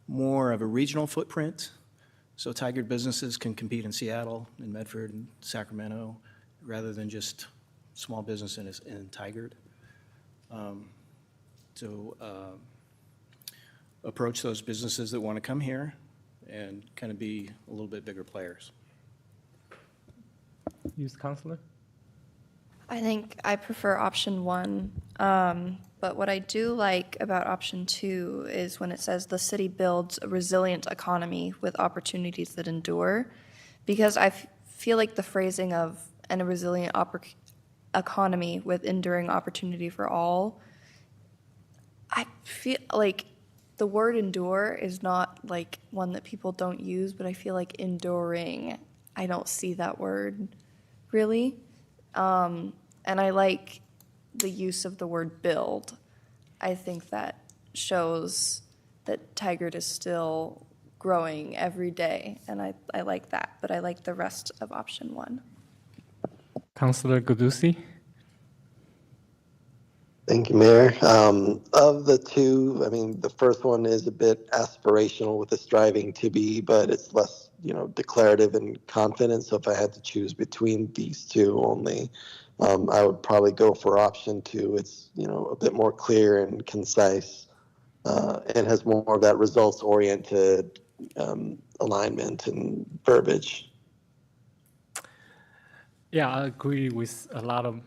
more of a regional footprint, so tigered businesses can compete in Seattle, in Medford, and Sacramento, rather than just small business in tigered. To approach those businesses that want to come here and kind of be a little bit bigger players. Youth Councilor. I think I prefer option one, but what I do like about option two is when it says the city builds a resilient economy with opportunities that endure, because I feel like the phrasing of "and a resilient economy with enduring opportunity for all," I feel like the word endure is not like one that people don't use, but I feel like enduring, I don't see that word really. And I like the use of the word build. I think that shows that Tigard is still growing every day, and I like that, but I like the rest of option one. Councilor Gudusi. Thank you, Mayor. Of the two, I mean, the first one is a bit aspirational with the striving to be, but it's less, declarative and confident. So if I had to choose between these two only, I would probably go for option two. It's, a bit more clear and concise, and has more of that results-oriented alignment and verbiage. Yeah, I agree with a lot of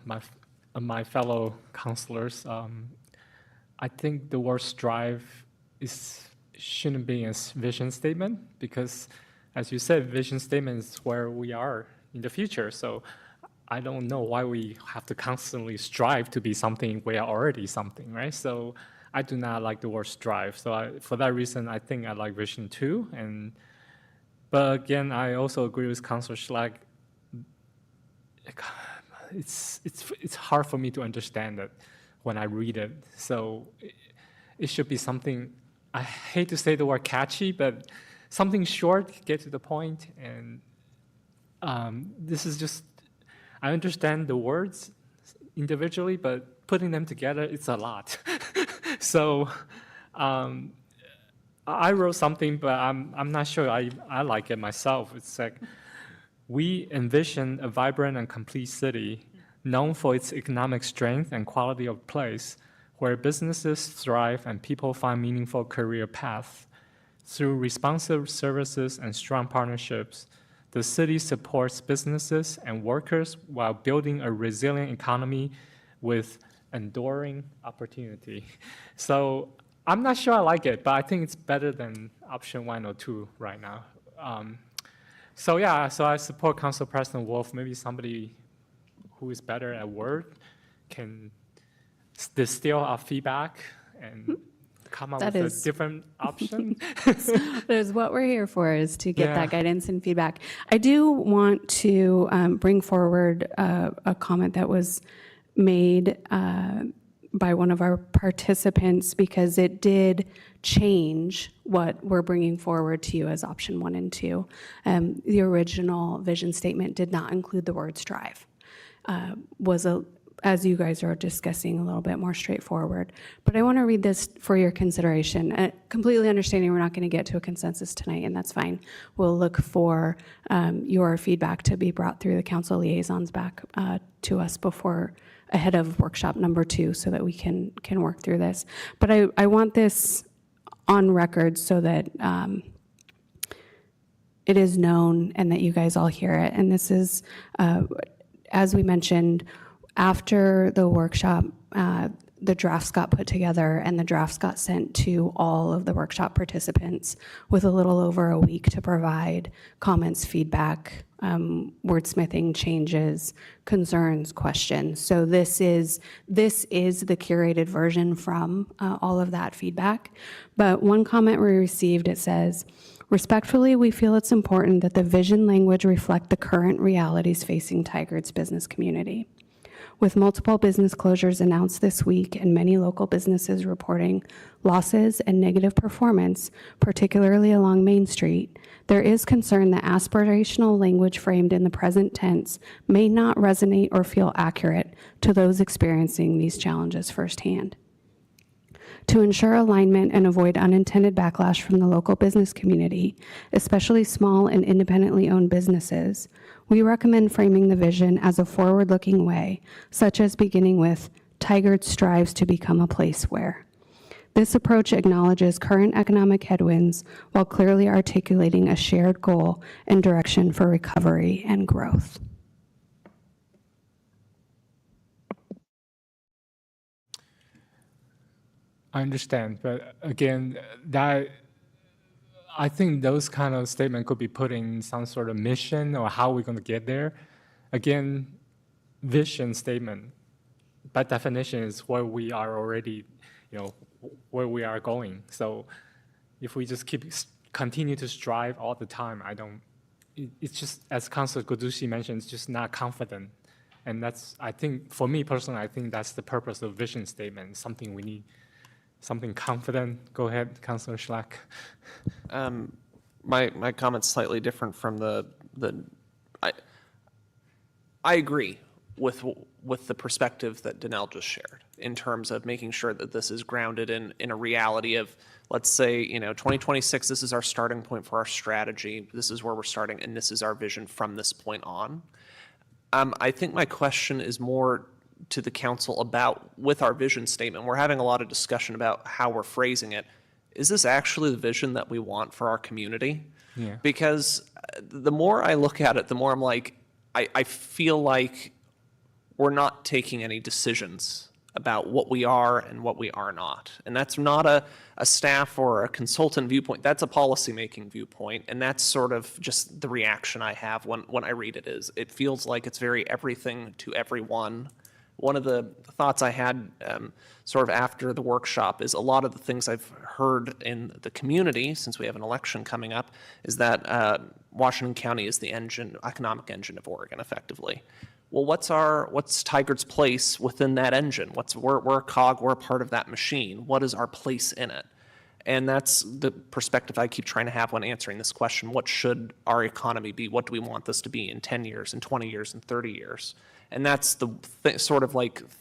my fellow councilors. I think the word strive shouldn't be a vision statement, because, as you said, vision statement is where we are in the future. So I don't know why we have to constantly strive to be something we are already something, right? So I do not like the word strive. So for that reason, I think I like vision too. But again, I also agree with Councilor Schlack. It's hard for me to understand it when I read it. So it should be something, I hate to say the word catchy, but something short, get to the point. And this is just, I understand the words individually, but putting them together, it's a lot. So I wrote something, but I'm not sure I like it myself. It's like, we envision a vibrant and complete city known for its economic strength and quality of place, where businesses thrive and people find meaningful career paths. Through responsive services and strong partnerships, the city supports businesses and workers while building a resilient economy with enduring opportunity. So I'm not sure I like it, but I think it's better than option 1 or 2 right now. So yeah, so I support Council President Wolf. Maybe somebody who is better at Word can distill our feedback and come up That with is- a different option. That is what we're here for, is to get Yeah. that guidance and feedback. I do want to bring forward a comment that was made by one of our participants, because it did change what we're bringing forward to you as option 1 and 2. The original vision statement did not include the word strive. As you guys are discussing, a little bit more straightforward. But I want to read this for your consideration. Completely understanding we're not going to get to a consensus tonight, and that's fine. We'll look for your feedback to be brought through the council liaisons back to us ahead of workshop number 2, so that we can work through this. But I want this on record so that it is known and that you guys all hear it. And this is, as we mentioned, after the workshop, the drafts got put together and the drafts got sent to all of the workshop participants with a little over a week to provide comments, feedback, wordsmithing changes, concerns, questions. So this is the curated version from all of that feedback. But one comment we received, it says, "Respectfully, we feel it's important that the vision language reflect the current realities facing Tigard's business community. With multiple business closures announced this week and many local businesses reporting losses and negative performance, particularly along Main Street, there is concern that aspirational language framed in the present tense may not resonate or feel accurate to those experiencing these challenges firsthand. To ensure alignment and avoid unintended backlash from the local business community, especially small and independently owned businesses, we recommend framing the vision as a forward-looking way, such as beginning with, Tigard strives to become a place where. This approach acknowledges current economic headwinds while clearly articulating a shared goal and direction for recovery and growth." I understand, but again, I think those kind of statement could be put in some sort of mission or how we're going to get there. Again, vision statement, by definition, is where we are already, where we are going. So if we just continue to strive all the time, it's just, as Councilor Godushi mentioned, it's just not confident. And that's, I think, for me personally, I think that's the purpose of vision statement, something we need. Something confident. Go ahead, Councilor Schlack. My comment's slightly different from I agree with the perspective that Danelle just shared in terms of making sure that this is grounded in a reality of, let's say, 2026, this is our starting point for our strategy. This is where we're starting, and this is our vision from this point on. I think my question is more to the council about, with our vision statement, we're having a lot of discussion about how we're phrasing it. Is this actually the vision that we want for our community? Yeah. Because the more I look at it, the more I'm like, I feel like we're not taking any decisions about what we are and what we are not. And that's not a staff or a consultant viewpoint. That's a policymaking viewpoint. And that's sort of just the reaction I have when I read it. Is it feels like it's very everything to everyone. One of the thoughts I had sort of after the workshop is a lot of the things I've heard in the community, since we have an election coming up, is that Washington County is the economic engine of Oregon, effectively. Well, what's Tigard's place within that engine? We're a cog, we're a part of that machine. What is our place in it? And that's the perspective I keep trying to have when answering this question. What should our economy be? What do we want this to be in 10 years, in 20 years, in 30 years? And that's the sort of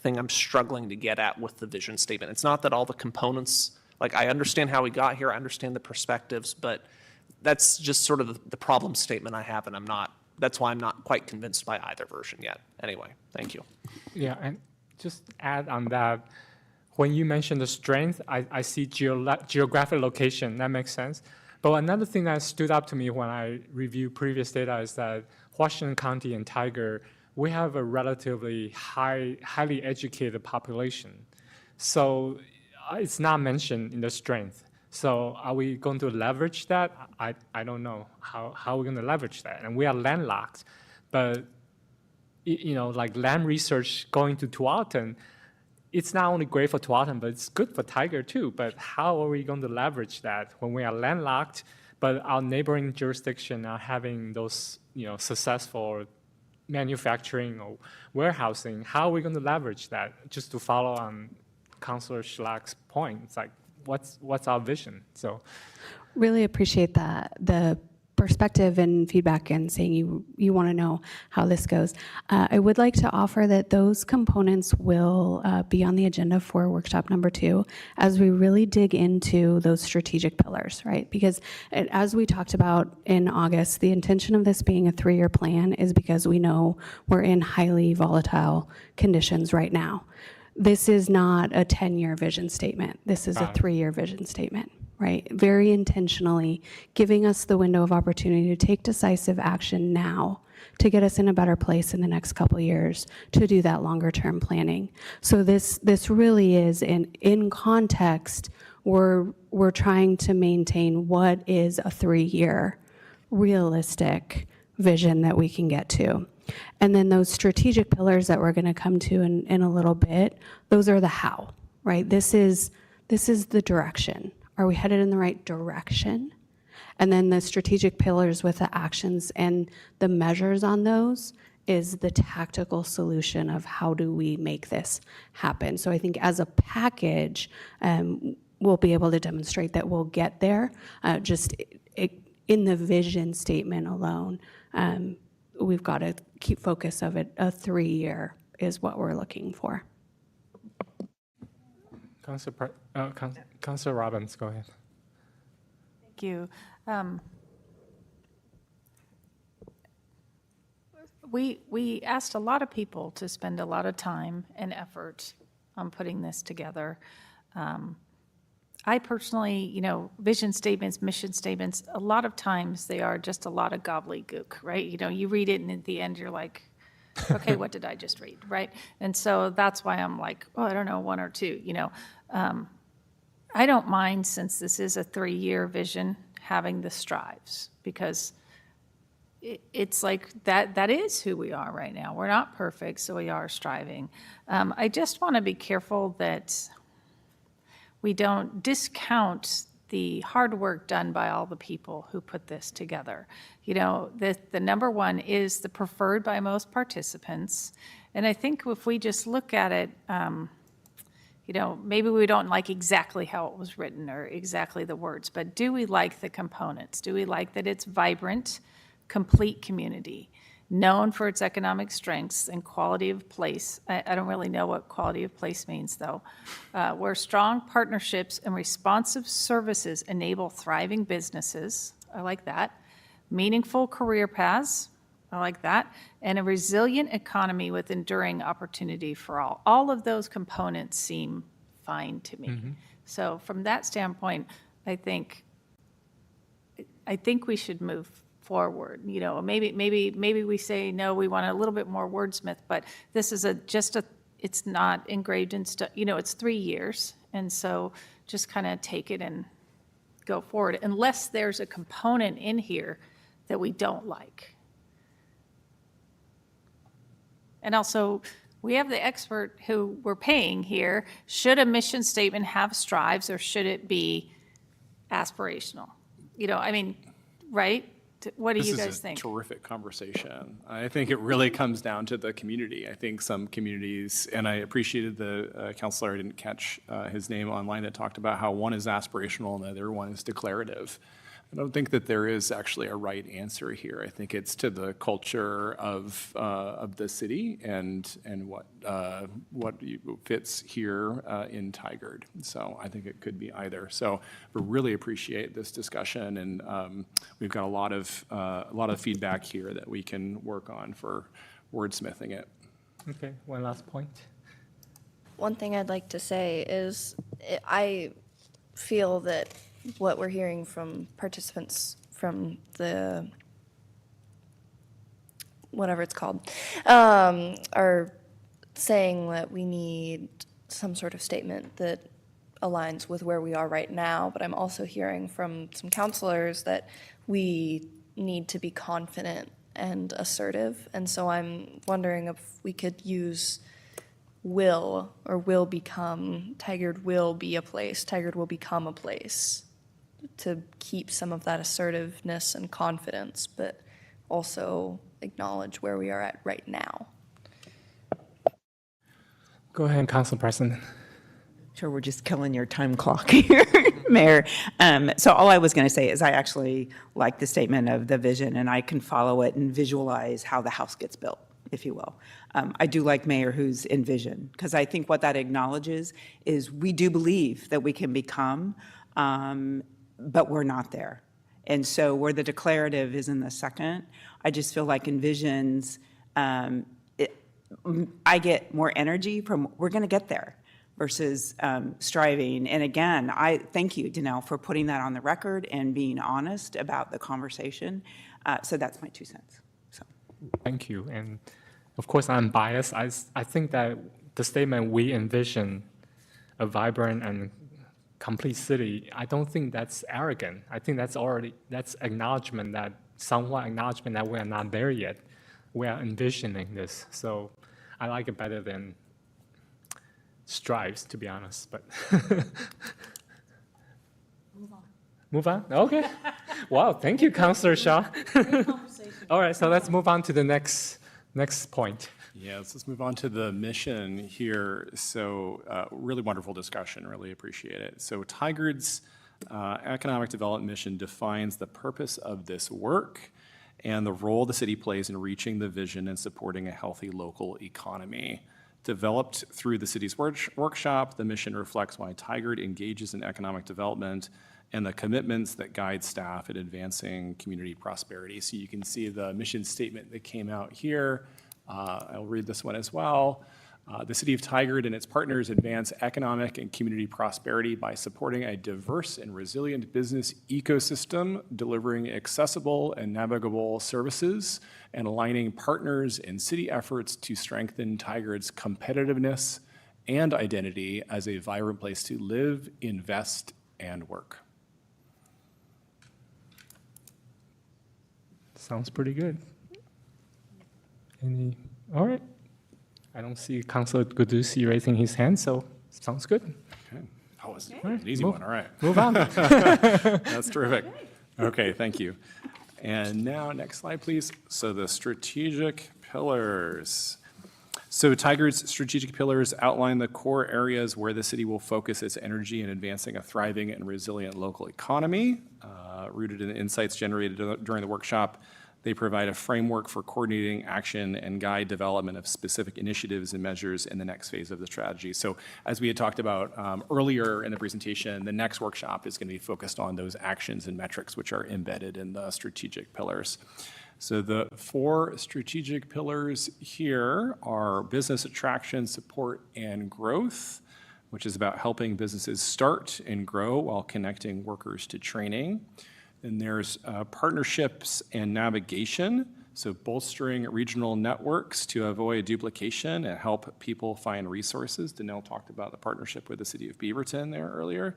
thing I'm struggling to get at with the vision statement. It's not that all the components, I understand how we got here, I understand the perspectives, but that's just sort of the problem statement I have, and that's why I'm not quite convinced by either version yet. Anyway, thank you. Yeah, and just add on that, when you mention the strength, I see geographic location. That makes sense. But another thing that stood out to me when I reviewed previous data is that Washington County and Tiger, we have a relatively highly educated population. So it's not mentioned in the strength. So are we going to leverage that? I don't know. How are we going to leverage that? And we are landlocked, but like land research going to Tualatin, it's not only great for Tualatin, but it's good for Tiger too. But how are we going to leverage that when we are landlocked, but our neighboring jurisdiction are having those successful manufacturing or warehousing? How are we going to leverage that? Just to follow on Councilor Schlack's point, it's like, what's our vision? So, really appreciate the perspective and feedback and saying you want to know how this goes. I would like to offer that those components will be on the agenda for workshop number 2 as we really dig into those strategic pillars, right? Because as we talked about in August, the intention of this being a 3-year plan is because we know we're in highly volatile conditions right now. This is not a 10-year vision statement. This is a 3-year vision statement, right? Very intentionally giving us the window of opportunity to take decisive action now to get us in a better place in the next couple of years to do that longer term planning. So this really is in context, we're trying to maintain what is a 3-year realistic vision that we can get to. And then those strategic pillars that we're going to come to in a little bit, those are the how, right? This is the direction. Are we headed in the right direction? And then the strategic pillars with the actions and the measures on those is the tactical solution of how do we make this happen. So I think as a package, we'll be able to demonstrate that we'll get there. Just in the vision statement alone, we've got to keep focus of it. A 3-year is what we're looking for. Councilor Robbins, go ahead. Thank you. We asked a lot of people to spend a lot of time and effort on putting this together. I personally, vision statements, mission statements, a lot of times they are just a lot of gobbledygook, right? You read it and at the end you're like, okay, what did I just read, right? And so that's why I'm like, oh, I don't know, 1 or 2, I don't mind, since this is a 3-year vision, having the strives, because it's like that is who we are right now. We're not perfect, so we are striving. I just want to be careful that we don't discount the hard work done by all the people who put this together. The number 1 is the preferred by most participants. And I think if we just look at it, maybe we don't like exactly how it was written or exactly the words, but do we like the components? Do we like that it's vibrant, complete community, known for its economic strengths and quality of place? I don't really know what quality of place means, though. Where strong partnerships and responsive services enable thriving businesses. I like that. Meaningful career paths. I like that. And a resilient economy with enduring opportunity for all. All of those components seem fine to me. Mm-hmm. So from that standpoint, I think we should move forward. Maybe we say, no, we want a little bit more wordsmith, but this is it's not engraved in stuff, it's 3 years. And so just kind of take it and go forward, unless there's a component in here that we don't like. And also, we have the expert who we're paying here. Should a mission statement have strives, or should it be aspirational? Right? What do you guys think? This is a terrific conversation. I think it really comes down to the community. I think some communities, and I appreciated the counselor, I didn't catch his name online, that talked about how one is aspirational and the other one is declarative. I don't think that there is actually a right answer here. I think it's to the culture of the city and what fits here in Tigard. So I think it could be either. So we really appreciate this discussion, and we've got a lot of feedback here that we can work on for wordsmithing it. Okay, one last point. one thing I'd like to say is I feel that what we're hearing from participants from the, whatever it's called, are saying that we need some sort of statement that aligns with where we are right now. But I'm also hearing from some counselors that we need to be confident and assertive. And so I'm wondering if we could use will become, Tigard will be a place, Tigard will become a place, to keep some of that assertiveness and confidence, but also acknowledge where we are at right now. Go ahead, Council President. Sure, we're just killing your time clock here, Mayor. So all I was going to say is I actually like the statement of the vision, and I can follow it and visualize how the house gets built, if you will. I do like Mayor who's envision, because I think what that acknowledges is we do believe that we can become, but we're not there. And so where the declarative is in the second, I just feel like envisions, I get more energy from we're going to get there versus striving. And again, I thank you, Danelle, for putting that on the record and being honest about the conversation. So that's my 2 cents. So. Thank you. And of course, I'm biased. I think that the statement, we envision a vibrant and complete city, I don't think that's arrogant. I think that's acknowledgement that, somewhat acknowledgement that we are not there yet. We are envisioning this. So I like it better than strives, to be honest, but. Move on? Okay. Wow, thank you, Councillor Shaw. All right, so let's move on to the next point. Yes, let's move on to the mission here. So really wonderful discussion, really appreciate it. So Tigard's economic development mission defines the purpose of this work and the role the city plays in reaching the vision and supporting a healthy local economy. Developed through the city's workshop, the mission reflects why Tigard engages in economic development and the commitments that guide staff in advancing community prosperity. So you can see the mission statement that came out here. I'll read this one as well. The City of Tigard and its partners advance economic and community prosperity by supporting a diverse and resilient business ecosystem, delivering accessible and navigable services, and aligning partners and city efforts to strengthen Tigard's competitiveness and identity as a vibrant place to live, invest, and work. Sounds pretty good. All right. I don't see Councilor Gudusi raising his hand, so sounds good. Okay. Oh, it's an easy one. All right. Move on. That's terrific. Okay, thank you. And now, next slide, please. So the strategic pillars. So Tigard's strategic pillars outline the core areas where the city will focus its energy in advancing a thriving and resilient local economy. Rooted in the insights generated during the workshop, they provide a framework for coordinating action and guide development of specific initiatives and measures in the next phase of the strategy. So as we had talked about earlier in the presentation, the next workshop is going to be focused on those actions and metrics which are embedded in the strategic pillars. So the 4 strategic pillars here are business attraction, support, and growth, which is about helping businesses start and grow while connecting workers to training. And there's partnerships and navigation, so bolstering regional networks to avoid duplication and help people find resources. Danelle talked about the partnership with the City of Beaverton there earlier.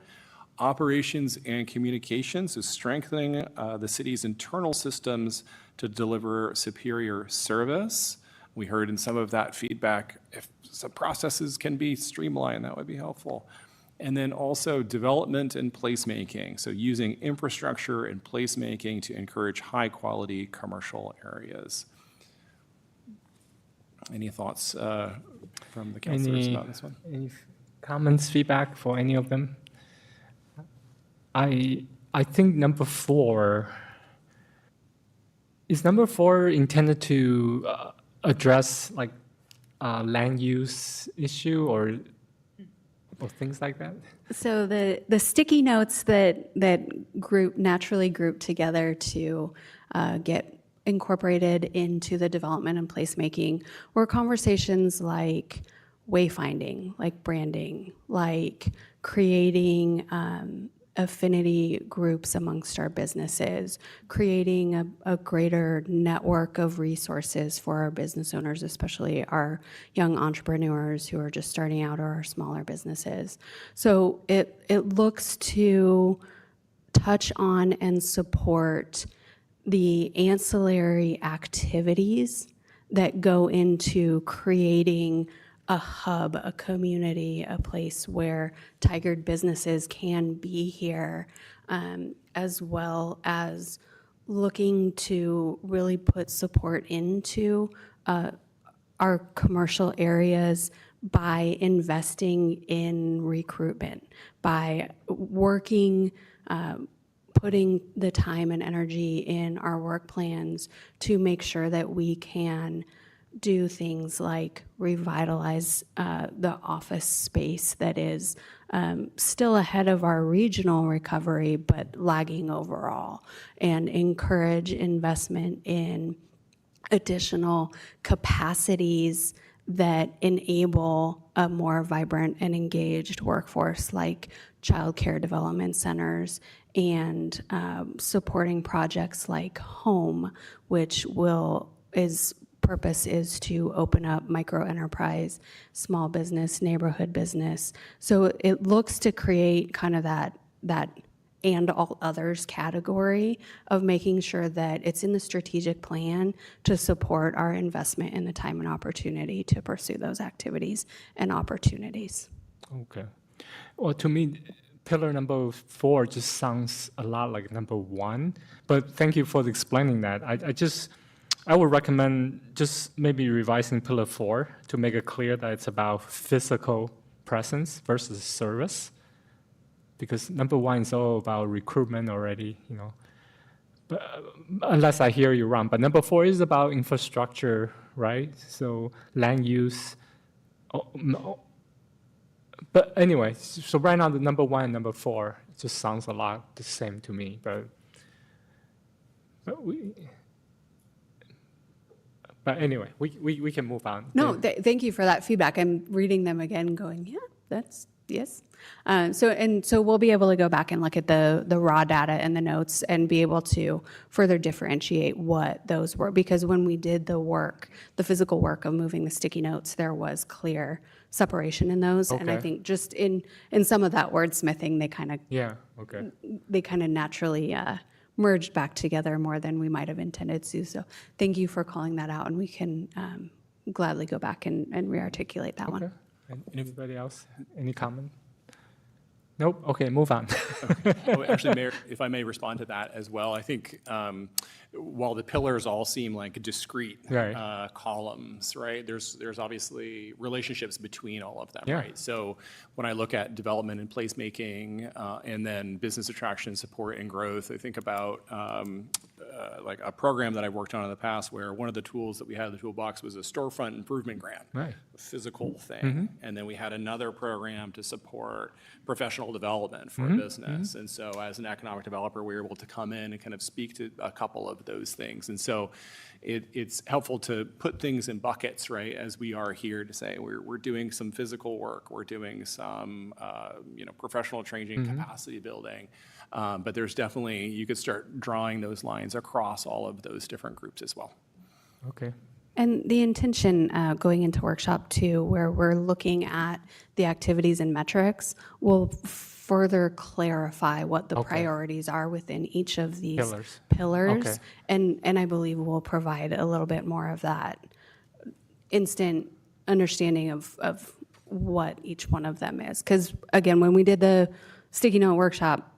Operations and communication, so strengthening the city's internal systems to deliver superior service. We heard in some of that feedback, if some processes can be streamlined, that would be helpful. And then also development and placemaking, so using infrastructure and placemaking to encourage high-quality commercial areas. Any thoughts from the councilors about this one? Any comments, feedback for any of them? I think number 4, is number 4 intended to address like land use issue or things like that? So the sticky notes that naturally group together to get incorporated into the development and placemaking were conversations like, wayfinding, like branding, like creating affinity groups amongst our businesses, creating a greater network of resources for our business owners, especially our young entrepreneurs who are just starting out or our smaller businesses. So it looks to touch on and support the ancillary activities that go into creating a hub, a community, a place where Tigard businesses can be here, as well as looking to really put support into our commercial areas by investing in recruitment, by working, putting the time and energy in our work plans to make sure that we can do things like revitalize the office space that is still ahead of our regional recovery, but lagging overall, and encourage investment in additional capacities that enable a more vibrant and engaged workforce, like child care development centers and supporting projects like HOME, which purpose is to open up micro enterprise, small business, neighborhood business. So it looks to create kind of that and all others category of making sure that it's in the strategic plan to support our investment in the time and opportunity to pursue those activities and opportunities. Okay. Well, to me, pillar number 4 just sounds a lot like number 1, but thank you for explaining that. I would recommend just maybe revising pillar 4 to make it clear that it's about physical presence versus service, because number 1 is all about recruitment already, But unless I hear you wrong, but number 4 is about infrastructure, right? So land use. But anyway, so right now the number 1 and number 4 just sounds a lot the same to me, but anyway, we can move on. No, thank you for that feedback. I'm reading them again going, yeah, that's, yes. So we'll be able to go back and look at the raw data and the notes and be able to further differentiate what those were. Because when we did the work, the physical work of moving the sticky notes, there was clear separation in those. And I Okay. think just in some of that wordsmithing, they kind of naturally merged back together more than we might have intended to. So thank you for calling that out, and we can gladly go back and re-articulate that one. Okay. And anybody else? Any comment? Nope. Okay, move on. Oh, actually, Mayor, if I may respond to that as well, I think while the pillars all seem like discrete Right. columns, right? There's obviously relationships between all of them, Yeah. right? So when I look at development and placemaking, and then business attraction, support, and growth, I think about like a program that I worked on in the past where one of the tools that we had in the toolbox was a storefront improvement grant, Right. a physical thing. Mhm. And then we had another program to support professional development for Mhm, a business. And so as an economic developer, we were able to come in and kind of speak to a couple of those things. And so it's helpful to put things in buckets, right? As we are here to say, we're doing some physical work, we're doing some, professional training, capacity building. But there's definitely, you could start drawing those lines across all of those different groups as well. Okay. And the intention going into workshop 2, where we're looking at the activities and metrics, will further clarify what the priorities are within each of these pillars. Okay. And I believe will provide a little bit more of that instant understanding of what each one of them is. Because again, when we did the sticky note workshop,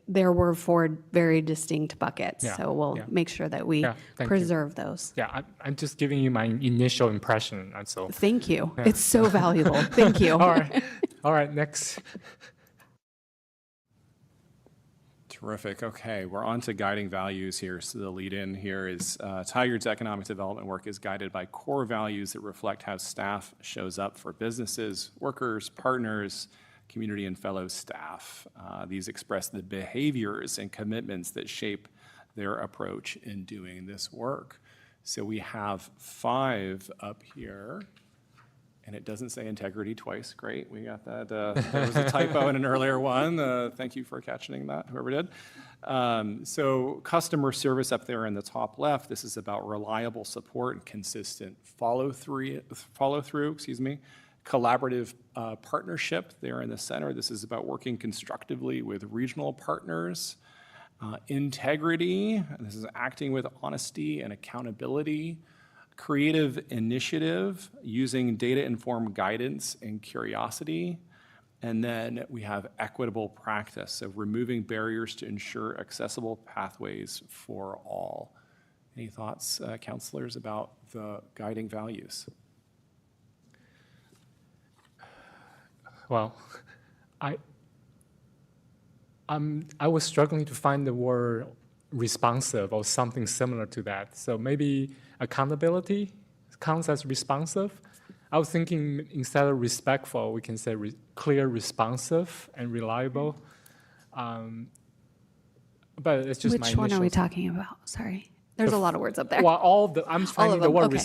there were 4 very distinct buckets. Yeah, So we'll yeah. make sure that we Yeah, thank you. preserve those. Yeah, I'm just giving you my initial impression, and so. Thank you. Yeah. It's so valuable. Thank you. All right, next. Terrific. Okay, we're on to guiding values here. So the lead-in here is Tigard's economic development work is guided by core values that reflect how staff shows up for businesses, workers, partners, community, and fellow staff. These express the behaviors and commitments that shape their approach in doing this work. So we have 5 up here. And it doesn't say integrity twice. Great, we got that. There was a typo in an earlier one. Thank you for catching that, whoever did. So customer service up there in the top left, this is about reliable support and consistent follow-through, collaborative partnership there in the center. This is about working constructively with regional partners. Integrity, this is acting with honesty and accountability. Creative initiative, using data-informed guidance and curiosity. And then we have equitable practice, so removing barriers to ensure accessible pathways for all. Any thoughts, counselors, about the guiding values? Well, I was struggling to find the word responsive or something similar to that. So maybe accountability counts as responsive. I was thinking instead of respectful, we can say clear, responsive, and reliable. But it's just my Which one are we initial- talking about? Sorry. There's a lot of words up there. Well, I'm finding the them, word okay.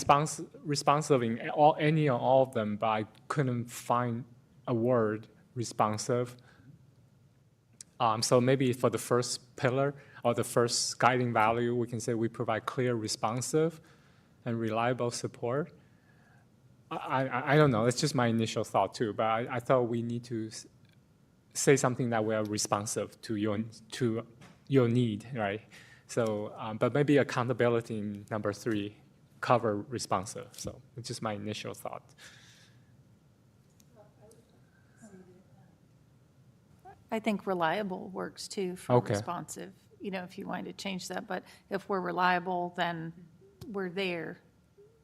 responsive in any or all of them, but I couldn't find a word responsive. So maybe for the first pillar or the first guiding value, we can say we provide clear, responsive, and reliable support. I don't know. It's just my initial thought too, but I thought we need to say something that we are responsive to your need, right? So, but maybe accountability in number 3 cover responsive. So it's just my initial thought. I think reliable works too for Okay. responsive, if you wanted to change that. But if we're reliable, then we're there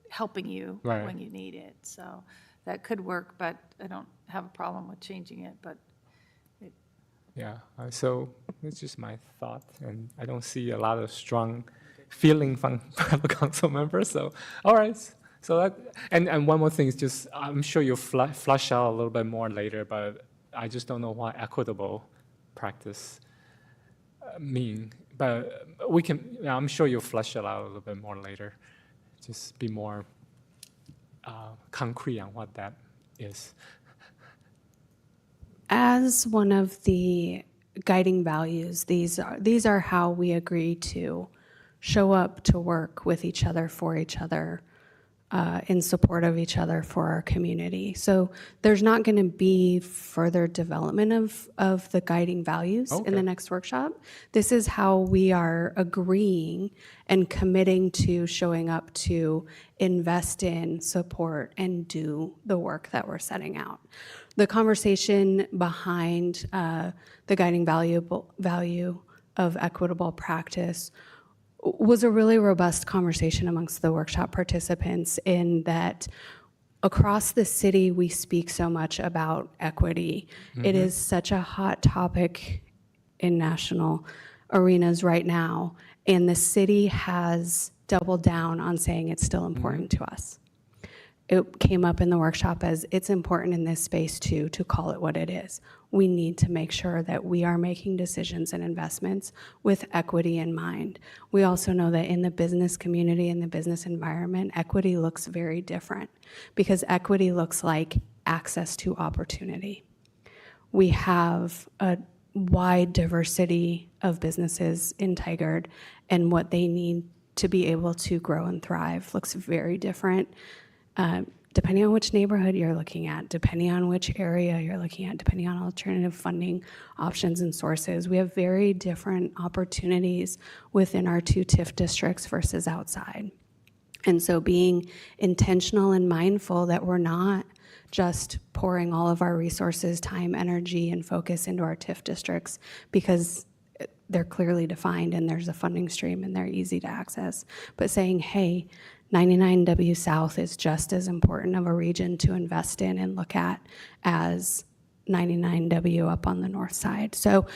helping you Right. when you need it. So that could work, but I don't have a problem with changing it. But Yeah, so it's just my thought, and I don't see a lot of strong feeling from fellow council members. So, all right. So that, and one more thing is just, I'm sure you'll flush out a little bit more later, but I just don't know what equitable practice mean. But we can, I'm sure you'll flush it out a little bit more later. Just be more concrete on what that is. As one of the guiding values, these are how we agree to show up to work with each other, for each other, in support of each other for our community. So there's not going to be further development of the guiding values in the next workshop. This is how we are agreeing and committing to showing up to invest in, support, and do the work that we're setting out. The conversation behind the guiding value of equitable practice was a really robust conversation amongst the workshop participants, in that across the city we speak so much about equity. It is such a hot topic in national arenas right now, and the city has doubled down on saying it's still important to us. It came up in the workshop as it's important in this space too, to call it what it is. We need to make sure that we are making decisions and investments with equity in mind. We also know that in the business community, in the business environment, equity looks very different, because equity looks like access to opportunity. We have a wide diversity of businesses in Tigard, and what they need to be able to grow and thrive looks very different. Depending on which neighborhood you're looking at, depending on which area you're looking at, depending on alternative funding options and sources, we have very different opportunities within our 2 TIF districts versus outside. And so being intentional and mindful that we're not just pouring all of our resources, time, energy, and focus into our TIF districts because they're clearly defined and there's a funding stream and they're easy to access, but saying, hey, 99W South is just as important of a region to invest in and look at as 99W up on the north side. So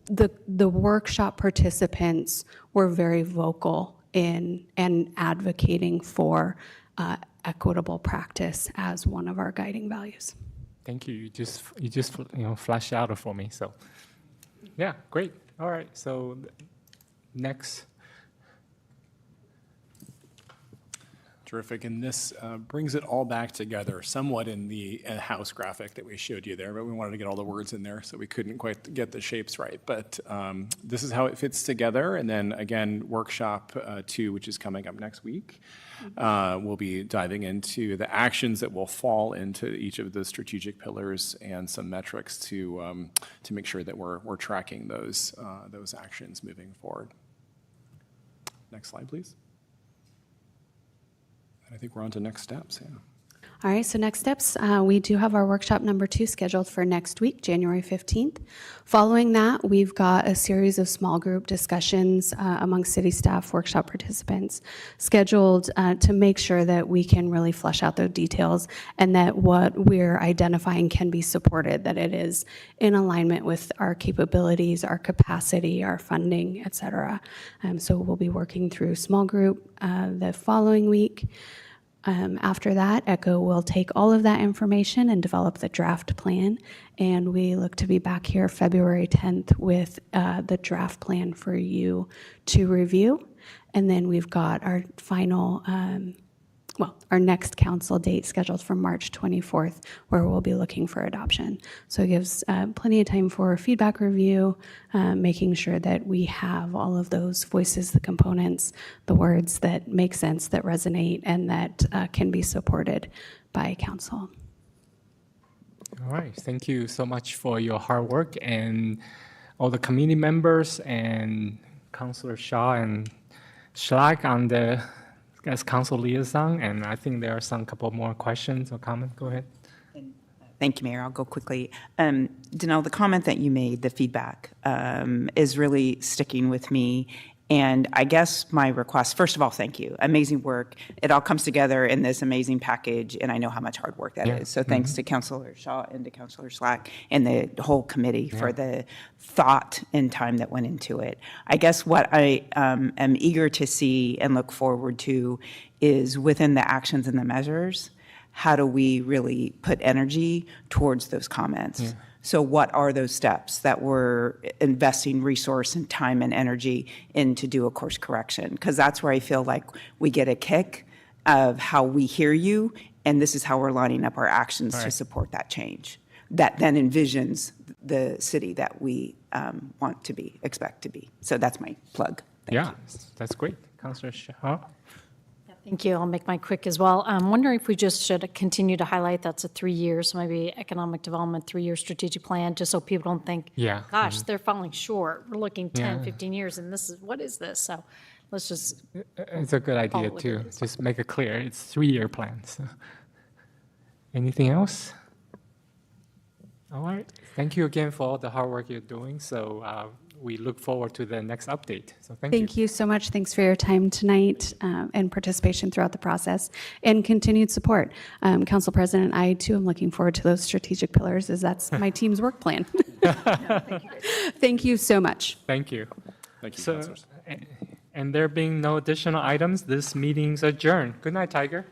the workshop participants were very vocal in and advocating for equitable practice as one of our guiding values. Thank you. You just flashed out for me. So, yeah, great. All right. So, next. Terrific, and this brings it all back together somewhat in the house graphic that we showed you there, but we wanted to get all the words in there, so we couldn't quite get the shapes right. But this is how it fits together, and then again, workshop 2, which is coming up next week. We'll be diving into the actions that will fall into each of the strategic pillars and some metrics to make sure that we're tracking those actions moving forward. Next slide, please. And I think we're on to next steps, yeah. All right, so next steps, we do have our workshop number 2 scheduled for next week, January 15th. Following that, we've got a series of small group discussions among city staff, workshop participants, scheduled to make sure that we can really flesh out the details and that what we're identifying can be supported, that it is in alignment with our capabilities, our capacity, our funding, et cetera. So we'll be working through small group the following week. After that, ECHO will take all of that information and develop the draft plan, and we look to be back here February 10th with the draft plan for you to review. And then we've got our final, our next council date scheduled for March 24th, where we'll be looking for adoption. So it gives plenty of time for feedback review, making sure that we have all of those voices, the components, the words that make sense, that resonate, and that can be supported by council. All right, thank you so much for your hard work and all the community members and Councilor Shaw and Schlack on the as council liaison, and I think there are some couple more questions or comments. Go ahead. Thank you, Mayor. I'll go quickly. Danelle, the comment that you made, the feedback, is really sticking with me. And I guess my request, first of all, thank you. Amazing work. It all comes together in this amazing package, and I know how much hard work that is. So thanks to Councilor Shaw and to Councilor Slack and the whole committee for the thought and time that went into it. I guess what I am eager to see and look forward to is within the actions and the measures, how do we really put energy towards those comments? Yeah. So what are those steps that we're investing resource and time and energy in to do a course correction? Because that's where I feel like we get a kick of how we hear you, and this is how we're lining up our actions to support that change. That then envisions the city that we want to be, expect to be. So that's my plug. Thank you. That's great. Councilor Shaw? Thank you. I'll make mine quick as well. I'm wondering if we just should continue to highlight that's a 3-year, so maybe economic development 3-year strategic plan, just so people don't think, gosh, they're falling short. We're looking 10, 15 years, and what is this? So let's just. It's a good idea too. Just make it clear. It's 3-year plans. Anything else? All right. Thank you again for all the hard work you're doing. So we look forward to the next update. So Thank you so much. Thanks for your time tonight and participation throughout the process and continued support. Council President, I too am looking forward to those strategic pillars as that's my team's work plan. Thank you so much. Thank you. Thank you, councilors. And there being no additional items, this meeting's adjourned. Good night, Tiger.